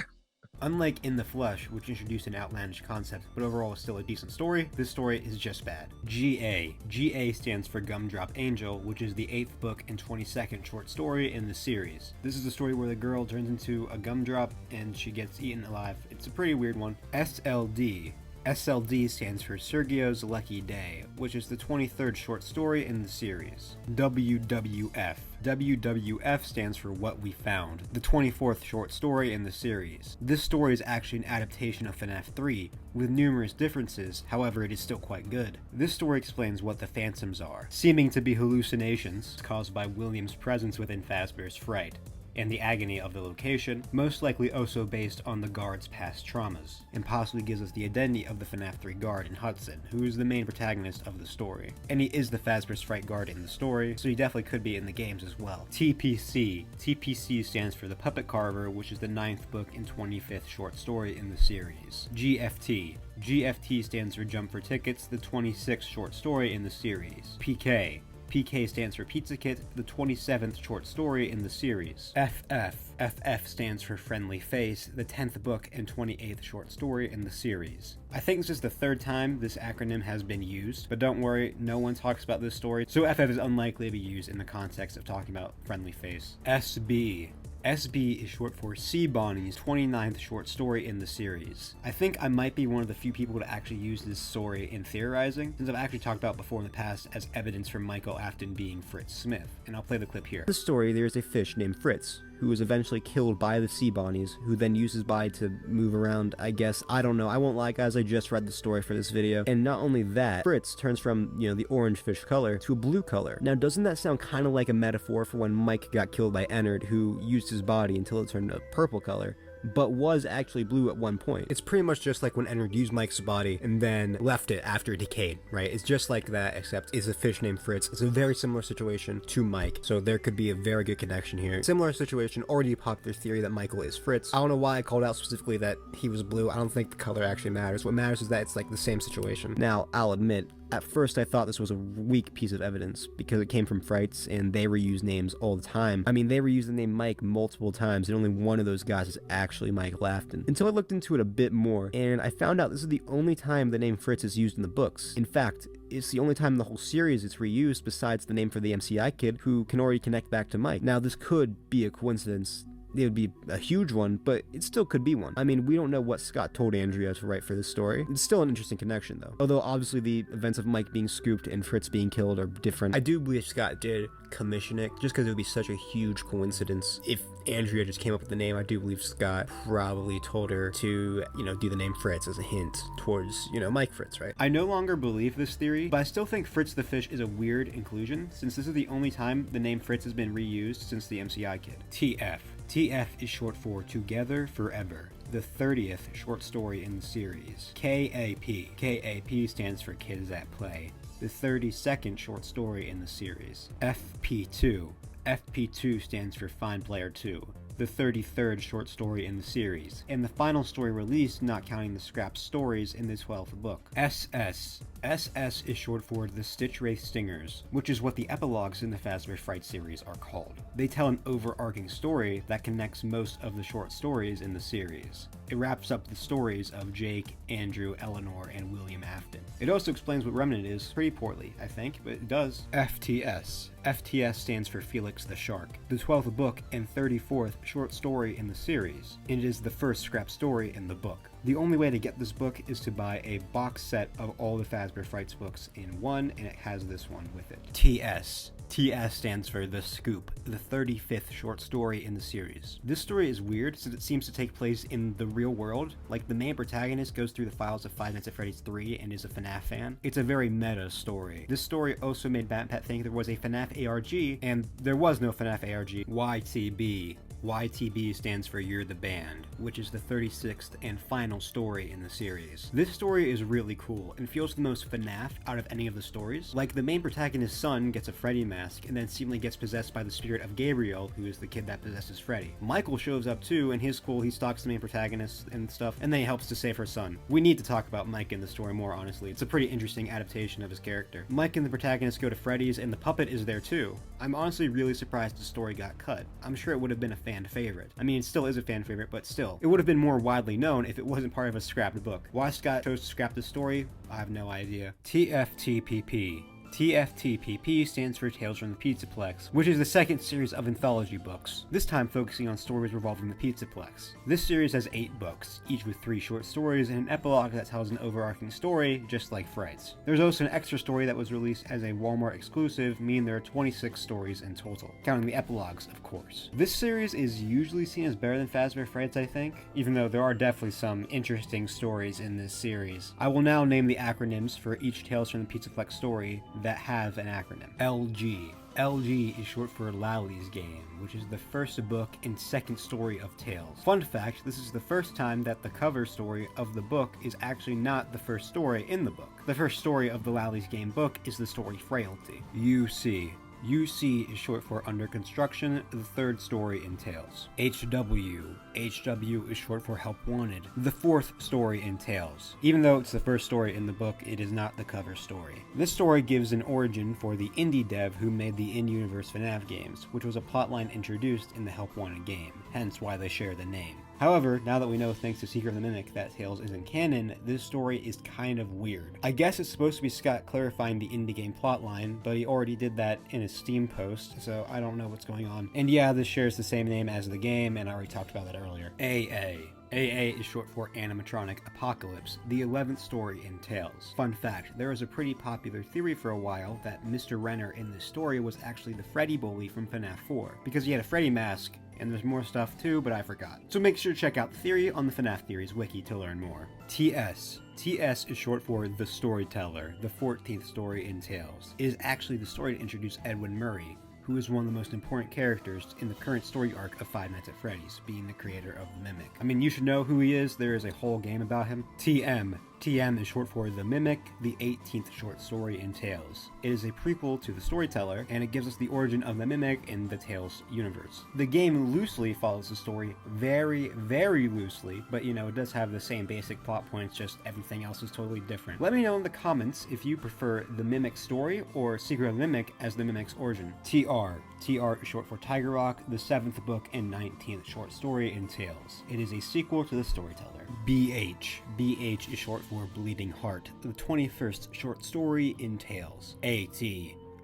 S1: Unlike In the Flesh, which introduced an outlandish concept, but overall is still a decent story, this story is just bad. GA. GA stands for Gumdrop Angel, which is the 8th book and 22nd short story in the series. This is the story where the girl turns into a gumdrop and she gets eaten alive. It's a pretty weird one. SLD. SLD stands for Sergio's Lucky Day, which is the 23rd short story in the series. WWF. WWF stands for What We Found, the 24th short story in the series. This story is actually an adaptation of FNaF 3, with numerous differences, however it is still quite good. This story explains what the phantoms are, seeming to be hallucinations caused by William's presence within Fazbear's Fright, and the agony of the location, most likely also based on the guard's past traumas, and possibly gives us the identity of the FNaF 3 guard in Hudson, who is the main protagonist of the story. And he is the Fazbear's Fright guard in the story, so he definitely could be in the games as well. TPC. TPC stands for The Puppet Carver, which is the 9th book and 25th short story in the series. GFT. GFT stands for Jump for Tickets, the 26th short story in the series. PK. PK stands for Pizza Kit, the 27th short story in the series. FF. FF stands for Friendly Face, the 10th book and 28th short story in the series. I think this is the 3rd time this acronym has been used, but don't worry, no one talks about this story, so FF is unlikely to be used in the context of talking about Friendly Face. SB. SB is short for Sea Bonnie's 29th short story in the series. I think I might be one of the few people to actually use this story in theorizing, since I've actually talked about before in the past as evidence for Michael Afton being Fritz Smith, and I'll play the clip here. In the story, there is a fish named Fritz, who is eventually killed by the Sea Bonnies, who then use his body to move around, I guess. I don't know. I won't lie, guys. I just read the story for this video. And not only that, Fritz turns from, the orange fish color to a blue color. Now, doesn't that sound kind of like a metaphor for when Mike got killed by Ennard, who used his body until it turned a purple color, but was actually blue at one point? It's pretty much just like when Ennard used Mike's body and then left it after it decayed, right? It's just like that, except it's a fish named Fritz. It's a very similar situation to Mike, so there could be a very good connection here. Similar situation, already a popular theory that Michael is Fritz. I don't know why I called out specifically that he was blue. I don't think the color actually matters. What matters is that it's like the same situation. Now, I'll admit, at first I thought this was a weak piece of evidence because it came from Frights and they reuse names all the time. I mean, they reuse the name Mike multiple times and only one of those guys is actually Michael Afton. Until I looked into it a bit more and I found out this is the only time the name Fritz is used in the books. In fact, it's the only time in the whole series it's reused besides the name for the MCI kid who can already connect back to Mike. Now, this could be a coincidence. It would be a huge one, but it still could be one. I mean, we don't know what Scott told Andrea to write for this story. It's still an interesting connection, though. Although, obviously, the events of Mike being scooped and Fritz being killed are different. I do believe Scott did commission it, just because it would be such a huge coincidence. If Andrea just came up with the name, I do believe Scott probably told her to, do the name Fritz as a hint towards, Mike Fritz, right? I no longer believe this theory, but I still think Fritz the Fish is a weird inclusion, since this is the only time the name Fritz has been reused since the MCI kid. TF. TF is short for Together Forever, the 30th short story in the series. KAP. KAP stands for Kids at Play, the 32nd short story in the series. FP2. FP2 stands for Fine Player 2, the 33rd short story in the series, and the final story released not counting the scrap stories in the 12th book. SS. SS is short for The Stitch Wraith Stingers, which is what the epilogues in the Fazbear Fright series are called. They tell an overarching story that connects most of the short stories in the series. It wraps up the stories of Jake, Andrew, Eleanor, and William Afton. It also explains what Remnant is pretty poorly, I think, but it does. FTS. FTS stands for Felix the Shark, the 12th book and 34th short story in the series, and it is the first scrap story in the book. The only way to get this book is to buy a box set of all the Fazbear Frights books in one, and it has this one with it. TS. TS stands for The Scoop, the 35th short story in the series. This story is weird since it seems to take place in the real world. Like, the main protagonist goes through the files of Five Nights at Freddy's 3 and is a FNaF fan. It's a very meta story. This story also made Batpat think there was a FNaF ARG, and there was no FNaF ARG. YTB. YTB stands for You're the Band, which is the 36th and final story in the series. This story is really cool and feels the most FNaF out of any of the stories. Like, the main protagonist's son gets a Freddy mask and then seemingly gets possessed by the spirit of Gabriel, who is the kid that possesses Freddy. Michael shows up too, in his school he stalks the main protagonist and stuff, and then he helps to save her son. We need to talk about Mike in the story more, honestly. It's a pretty interesting adaptation of his character. Mike and the protagonist go to Freddy's, and the puppet is there too. I'm honestly really surprised the story got cut. I'm sure it would have been a fan favorite. I mean, it still is a fan favorite, but still. It would have been more widely known if it wasn't part of a scrapped book. Why Scott chose to scrap the story, I have no idea. TFTPP. TFTPP stands for Tales from the Pizzaplex, which is the second series of anthology books, this time focusing on stories revolving the Pizzaplex. This series has 8 books, each with 3 short stories and an epilogue that tells an overarching story, just like Fred's. There's also an extra story that was released as a Walmart exclusive, meaning there are 26 stories in total, counting the epilogues, of course. This series is usually seen as better than Fazbear Fred's, I think, even though there are definitely some interesting stories in this series. I will now name the acronyms for each Tales from the Pizzaplex story that have an acronym. LG. LG is short for Lally's Game, which is the first book and second story of Tales. Fun fact, this is the first time that the cover story of the book is actually not the first story in the book. The first story of the Lally's Game book is the story Frailty. UC. UC is short for Under Construction, the third story in Tales. HW. HW is short for Help Wanted, the fourth story in Tales. Even though it's the first story in the book, it is not the cover story. This story gives an origin for the indie dev who made the in-universe FNaF games, which was a plotline introduced in the Help Wanted game, hence why they share the name. However, now that we know thanks to Secret of the Mimic that Tales isn't canon, this story is kind of weird. I guess it's supposed to be Scott clarifying the indie game plotline, but he already did that in his Steam post, so I don't know what's going on. And yeah, this shares the same name as the game, and I already talked about that earlier. AA. AA is short for Animatronic Apocalypse, the 11th story in Tales. Fun fact, there was a pretty popular theory for a while that Mr. Renner in this story was actually the Freddy bully from FNaF 4, because he had a Freddy mask, and there's more stuff too, but I forgot. So make sure to check out the theory on the FNaF Theories wiki to learn more. TS. TS is short for The Storyteller, the 14th story in Tales. It is actually the story to introduce Edwin Murray, who is one of the most important characters in the current story arc of Five Nights at Freddy's, being the creator of the Mimic. I mean, you should know who he is, there is a whole game about him. TM. TM is short for The Mimic, the 18th short story in Tales. It is a prequel to The Storyteller, and it gives us the origin of the Mimic in the Tales universe. The game loosely follows the story, very, very loosely, but you know, it does have the same basic plot points, just everything else is totally different. Let me know in the comments if you prefer the Mimic story or Secret of the Mimic as the Mimic's origin. TR. TR is short for Tiger Rock, the 7th book and 19th short story in Tales. It is a sequel to The Storyteller. BH. BH is short for Bleeding Heart, the 21st short story in Tales. AT.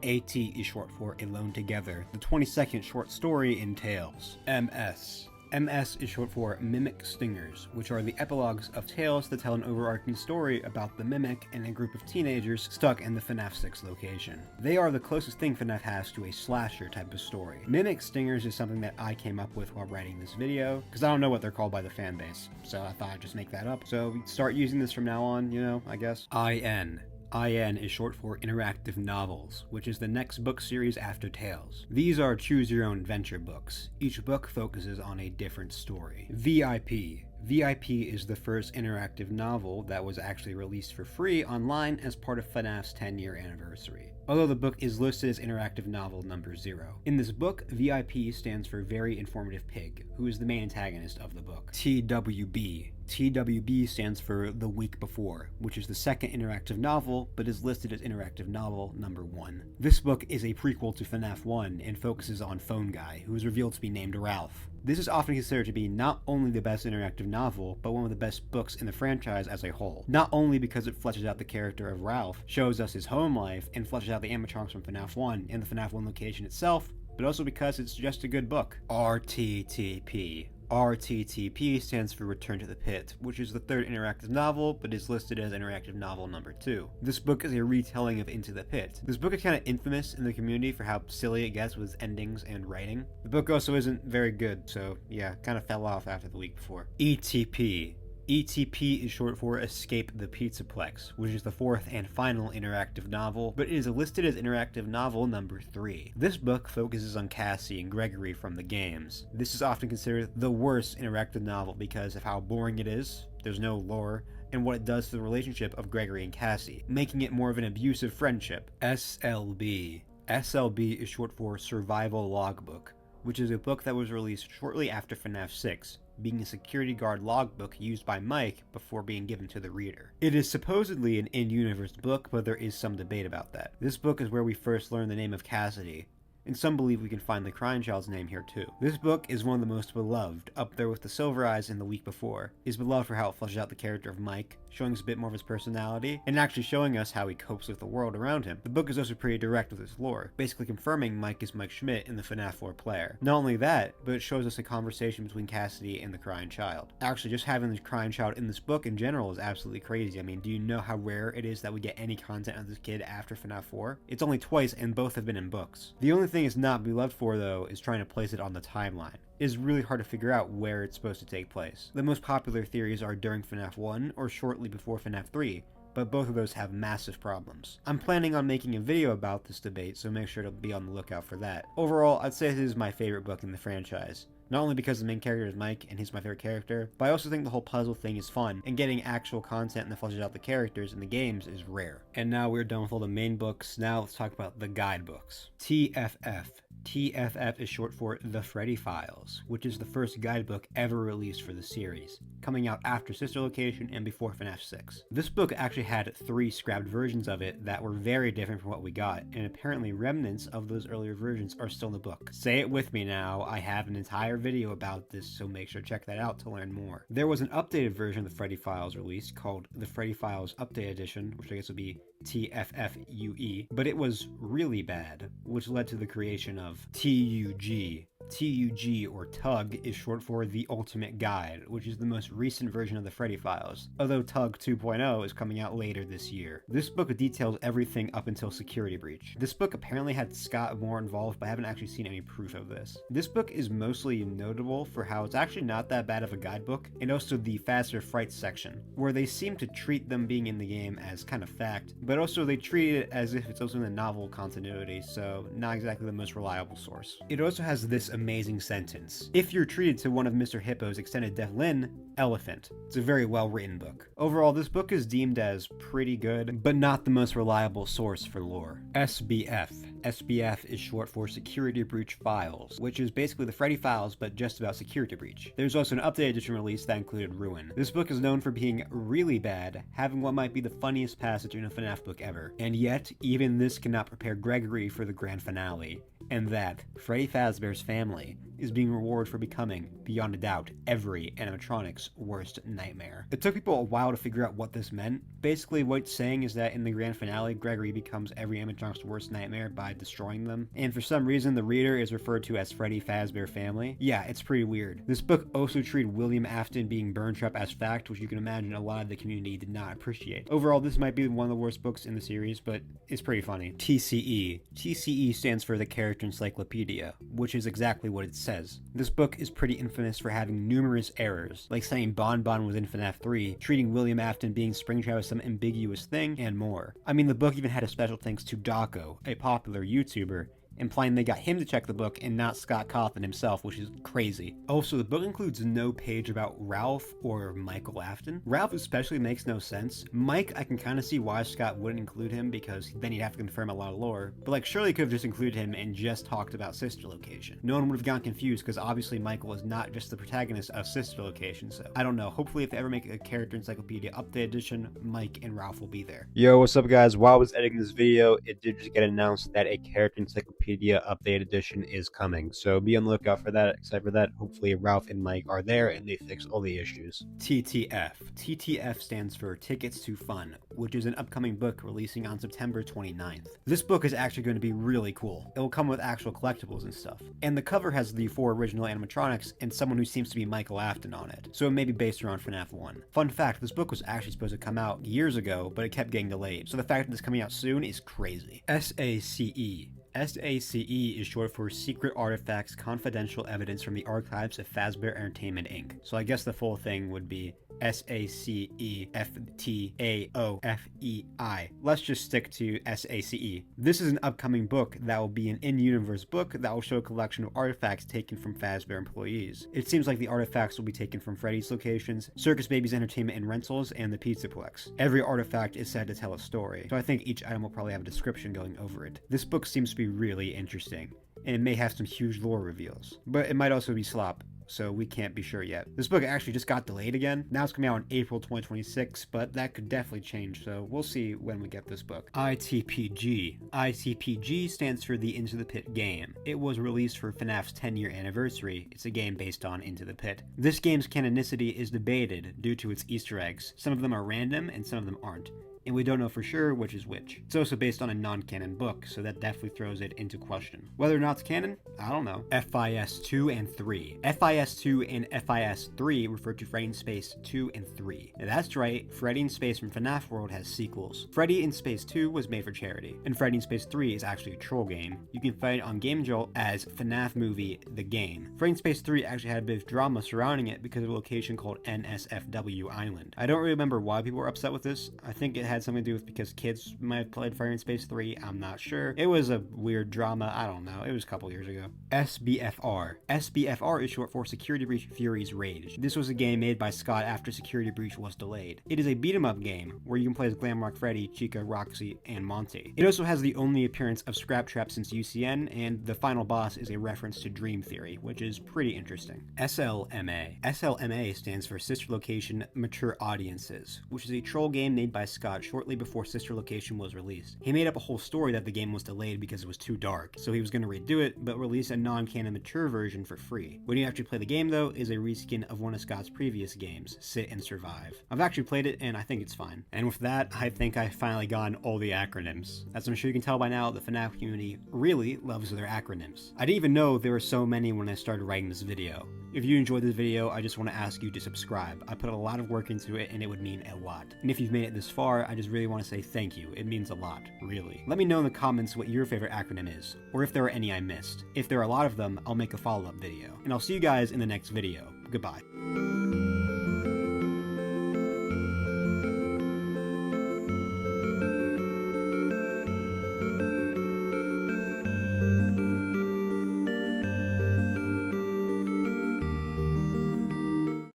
S1: AT is short for Alone Together, the 22nd short story in Tales. MS. MS is short for Mimic Stingers, which are the epilogues of tales that tell an overarching story about the Mimic and a group of teenagers stuck in the FNaF 6 location. They are the closest thing FNaF has to a slasher type of story. Mimic Stingers is something that I came up with while writing this video, because I don't know what they're called by the fan base, so I thought I'd just make that up. So we start using this from now on, you know, I guess. IN. IN is short for Interactive Novels, which is the next book series after Tales. These are choose-your-own-adventure books. Each book focuses on a different story. VIP. VIP is the first interactive novel that was actually released for free online as part of FNaF's 10-year anniversary, although the book is listed as interactive novel number 0. In this book, VIP stands for Very Informative Pig, who is the main antagonist of the book. TWB. TWB stands for The Week Before, which is the second interactive novel, but is listed as interactive novel number 1. This book is a prequel to FNaF 1 and focuses on Phone Guy, who is revealed to be named Ralph. This is often considered to be not only the best interactive novel, but one of the best books in the franchise as a whole. Not only because it fleshes out the character of Ralph, shows us his home life, and fleshes out the animatronics from FNaF 1 and the FNaF 1 location itself, but also because it's just a good book. RTTP. RTTP stands for Return to the Pit, which is the third interactive novel, but is listed as interactive novel number 2. This book is a retelling of Into the Pit. This book is kind of infamous in the community for how silly it gets with endings and writing. The book also isn't very good, so yeah, kind of fell off after the week before. ETP. ETP is short for Escape the Pizzaplex, which is the fourth and final interactive novel, but it is listed as interactive novel number 3. This book focuses on Cassie and Gregory from the games. This is often considered the worst interactive novel because of how boring it is, there's no lore, and what it does to the relationship of Gregory and Cassie, making it more of an abusive friendship. SLB. SLB is short for Survival Logbook, which is a book that was released shortly after FNaF 6. Being a security guard logbook used by Mike before being given to the reader. It is supposedly an in-universe book, but there is some debate about that. This book is where we first learn the name of Cassidy, and some believe we can find the crying child's name here too. This book is one of the most beloved, up there with The Silver Eyes and The Week Before. It is beloved for how it fleshes out the character of Mike, showing us a bit more of his personality, and actually showing us how he copes with the world around him. The book is also pretty direct with its lore, basically confirming Mike is Mike Schmidt in the FNaF 4 player. Not only that, but it shows us a conversation between Cassidy and the crying child. Actually, just having the crying child in this book in general is absolutely crazy. I mean, do you know how rare it is that we get any content of this kid after FNaF 4? It's only twice, and both have been in books. The only thing it's not beloved for, though, is trying to place it on the timeline. It is really hard to figure out where it's supposed to take place. The most popular theories are during FNaF 1 or shortly before FNaF 3, but both of those have massive problems. I'm planning on making a video about this debate, so make sure to be on the lookout for that. Overall, I'd say this is my favorite book in the franchise. Not only because the main character is Mike and he's my favorite character, but I also think the whole puzzle thing is fun, and getting actual content that fleshes out the characters in the games is rare. And now we're done with all the main books, now let's talk about the guidebooks. TFF. TFF is short for The Freddy Files, which is the first guidebook ever released for the series, coming out after Sister Location and before FNaF 6. This book actually had 3 scrapped versions of it that were very different from what we got, and apparently remnants of those earlier versions are still in the book. Say it with me now, I have an entire video about this, so make sure to check that out to learn more. There was an updated version of the Freddy Files released called the Freddy Files Update Edition, which I guess would be TFFUE, but it was really bad, which led to the creation of TUG. TUG, or TUG, is short for The Ultimate Guide, which is the most recent version of the Freddy Files, although TUG 2.0 is coming out later this year. This book details everything up until Security Breach. This book apparently had Scott more involved, but I haven't actually seen any proof of this. This book is mostly notable for how it's actually not that bad of a guidebook, and also the Faster Frights section, where they seem to treat them being in the game as kind of fact, but also they treat it as if it's also in the novel continuity, so not exactly the most reliable source. It also has this amazing sentence: if you're treated to one of Mr. Hippo's extended death Lynn, elephant. It's a very well written book. Overall, this book is deemed as pretty good, but not the most reliable source for lore. SBF. SBF is short for Security Breach Files, which is basically the Freddy Files but just about Security Breach. There's also an updated edition release that included Ruin. This book is known for being really bad, having what might be the funniest passage in a FNaF book ever. And yet, even this cannot prepare Gregory for the grand finale, and that Freddy Fazbear's family is being rewarded for becoming, beyond a doubt, every animatronic's worst nightmare. It took people a while to figure out what this meant. Basically, what it's saying is that in the grand finale, Gregory becomes every animatronic's worst nightmare by destroying them, and for some reason the reader is referred to as Freddy Fazbear family. Yeah, it's pretty weird. This book also treated William Afton being burned trap as fact, which you can imagine a lot of the community did not appreciate. Overall, this might be one of the worst books in the series, but it's pretty funny. TCE. TCE stands for the Character Encyclopedia, which is exactly what it says. This book is pretty infamous for having numerous errors, like saying Bon Bon was in FNaF 3, treating William Afton being Springtrap as some ambiguous thing, and more. I mean, the book even had a special thanks to Dawko, a popular YouTuber, implying they got him to check the book and not Scott Cawthon himself, which is crazy. Also, the book includes no page about Ralph or Michael Afton. Ralph especially makes no sense. Mike, I can kind of see why Scott wouldn't include him, because then he'd have to confirm a lot of lore, but like surely could have just included him and just talked about Sister Location. No one would have gotten confused, because obviously Michael is not just the protagonist of Sister Location, so I don't know. Hopefully if they ever make a Character Encyclopedia Update Edition, Mike and Ralph will be there. Yo, what's up guys? While I was editing this video, it did just get announced that a Character Encyclopedia Wikipedia update edition is coming, so be on the lookout for that. Except for that, hopefully Ralph and Mike are there and they fix all the issues. TTF. TTF stands for Tickets to Fun, which is an upcoming book releasing on September 29th. This book is actually going to be really cool. It will come with actual collectibles and stuff. And the cover has the 4 original animatronics and someone who seems to be Michael Afton on it, so it may be based around FNaF 1. Fun fact, this book was actually supposed to come out years ago, but it kept getting delayed, so the fact that it's coming out soon is crazy. SACE. SACE is short for Secret Artifacts Confidential Evidence from the Archives of Fazbear Entertainment Inc. So I guess the full thing would be SACEFTAOFEI. Let's just stick to SACE. This is an upcoming book that will be an in-universe book that will show a collection of artifacts taken from Fazbear employees. It seems like the artifacts will be taken from Freddy's locations, Circus Baby's Entertainment and Rentals, and the Pizzaplex. Every artifact is said to tell a story, so I think each item will probably have a description going over it. This book seems to be really interesting, and it may have some huge lore reveals, but it might also be slop, so we can't be sure yet. This book actually just got delayed again. Now it's coming out in April 2026, but that could definitely change, so we'll see when we get this book. ITPG. ITPG stands for the Into the Pit game. It was released for FNaF's 10-year anniversary. It's a game based on Into the Pit. This game's canonicity is debated due to its Easter eggs. Some of them are random and some of them aren't, and we don't know for sure which is which. It's also based on a non-canon book, so that definitely throws it into question. Whether or not it's canon, I don't know. FIS 2 and 3. FIS 2 and FIS 3 refer to Freddy in Space 2 and 3. Now that's right, Freddy in Space from FNaF World has sequels. Freddy in Space 2 was made for charity, and Freddy in Space 3 is actually a troll game. You can find it on Game Jolt as FNaF Movie The Game. Freddy in Space 3 actually had a bit of drama surrounding it because of a location called NSFW Island. I don't really remember why people were upset with this. I think it had something to do with because kids might have played Freddy in Space 3, I'm not sure. It was a weird drama, I don't know, it was a couple years ago. SBFR. SBFR is short for Security Breach Fury's Rage. This was a game made by Scott after Security Breach was delayed. It is a beat-em-up game where you can play as Glamrock Freddy, Chica, Roxy, and Monty. It also has the only appearance of Scrap Trap since UCN, and the final boss is a reference to Dream Theory, which is pretty interesting. SLMA. SLMA stands for Sister Location Mature Audiences, which is a troll game made by Scott shortly before Sister Location was released. He made up a whole story that the game was delayed because it was too dark, so he was going to redo it, but release a non-canon mature version for free. When you actually play the game though, is a reskin of one of Scott's previous games, Sit and Survive. I've actually played it and I think it's fine. And with that, I think I finally gotten all the acronyms. As I'm sure you can tell by now, the FNaF community really loves their acronyms. I didn't even know there were so many when I started writing this video. If you enjoyed this video, I just want to ask you to subscribe. I put a lot of work into it and it would mean a lot. And if you've made it this far, I just really want to say thank you. It means a lot, really. Let me know in the comments what your favorite acronym is, or if there are any I missed. If there are a lot of them, I'll make a follow-up video. And I'll see you guys in the next video. Goodbye.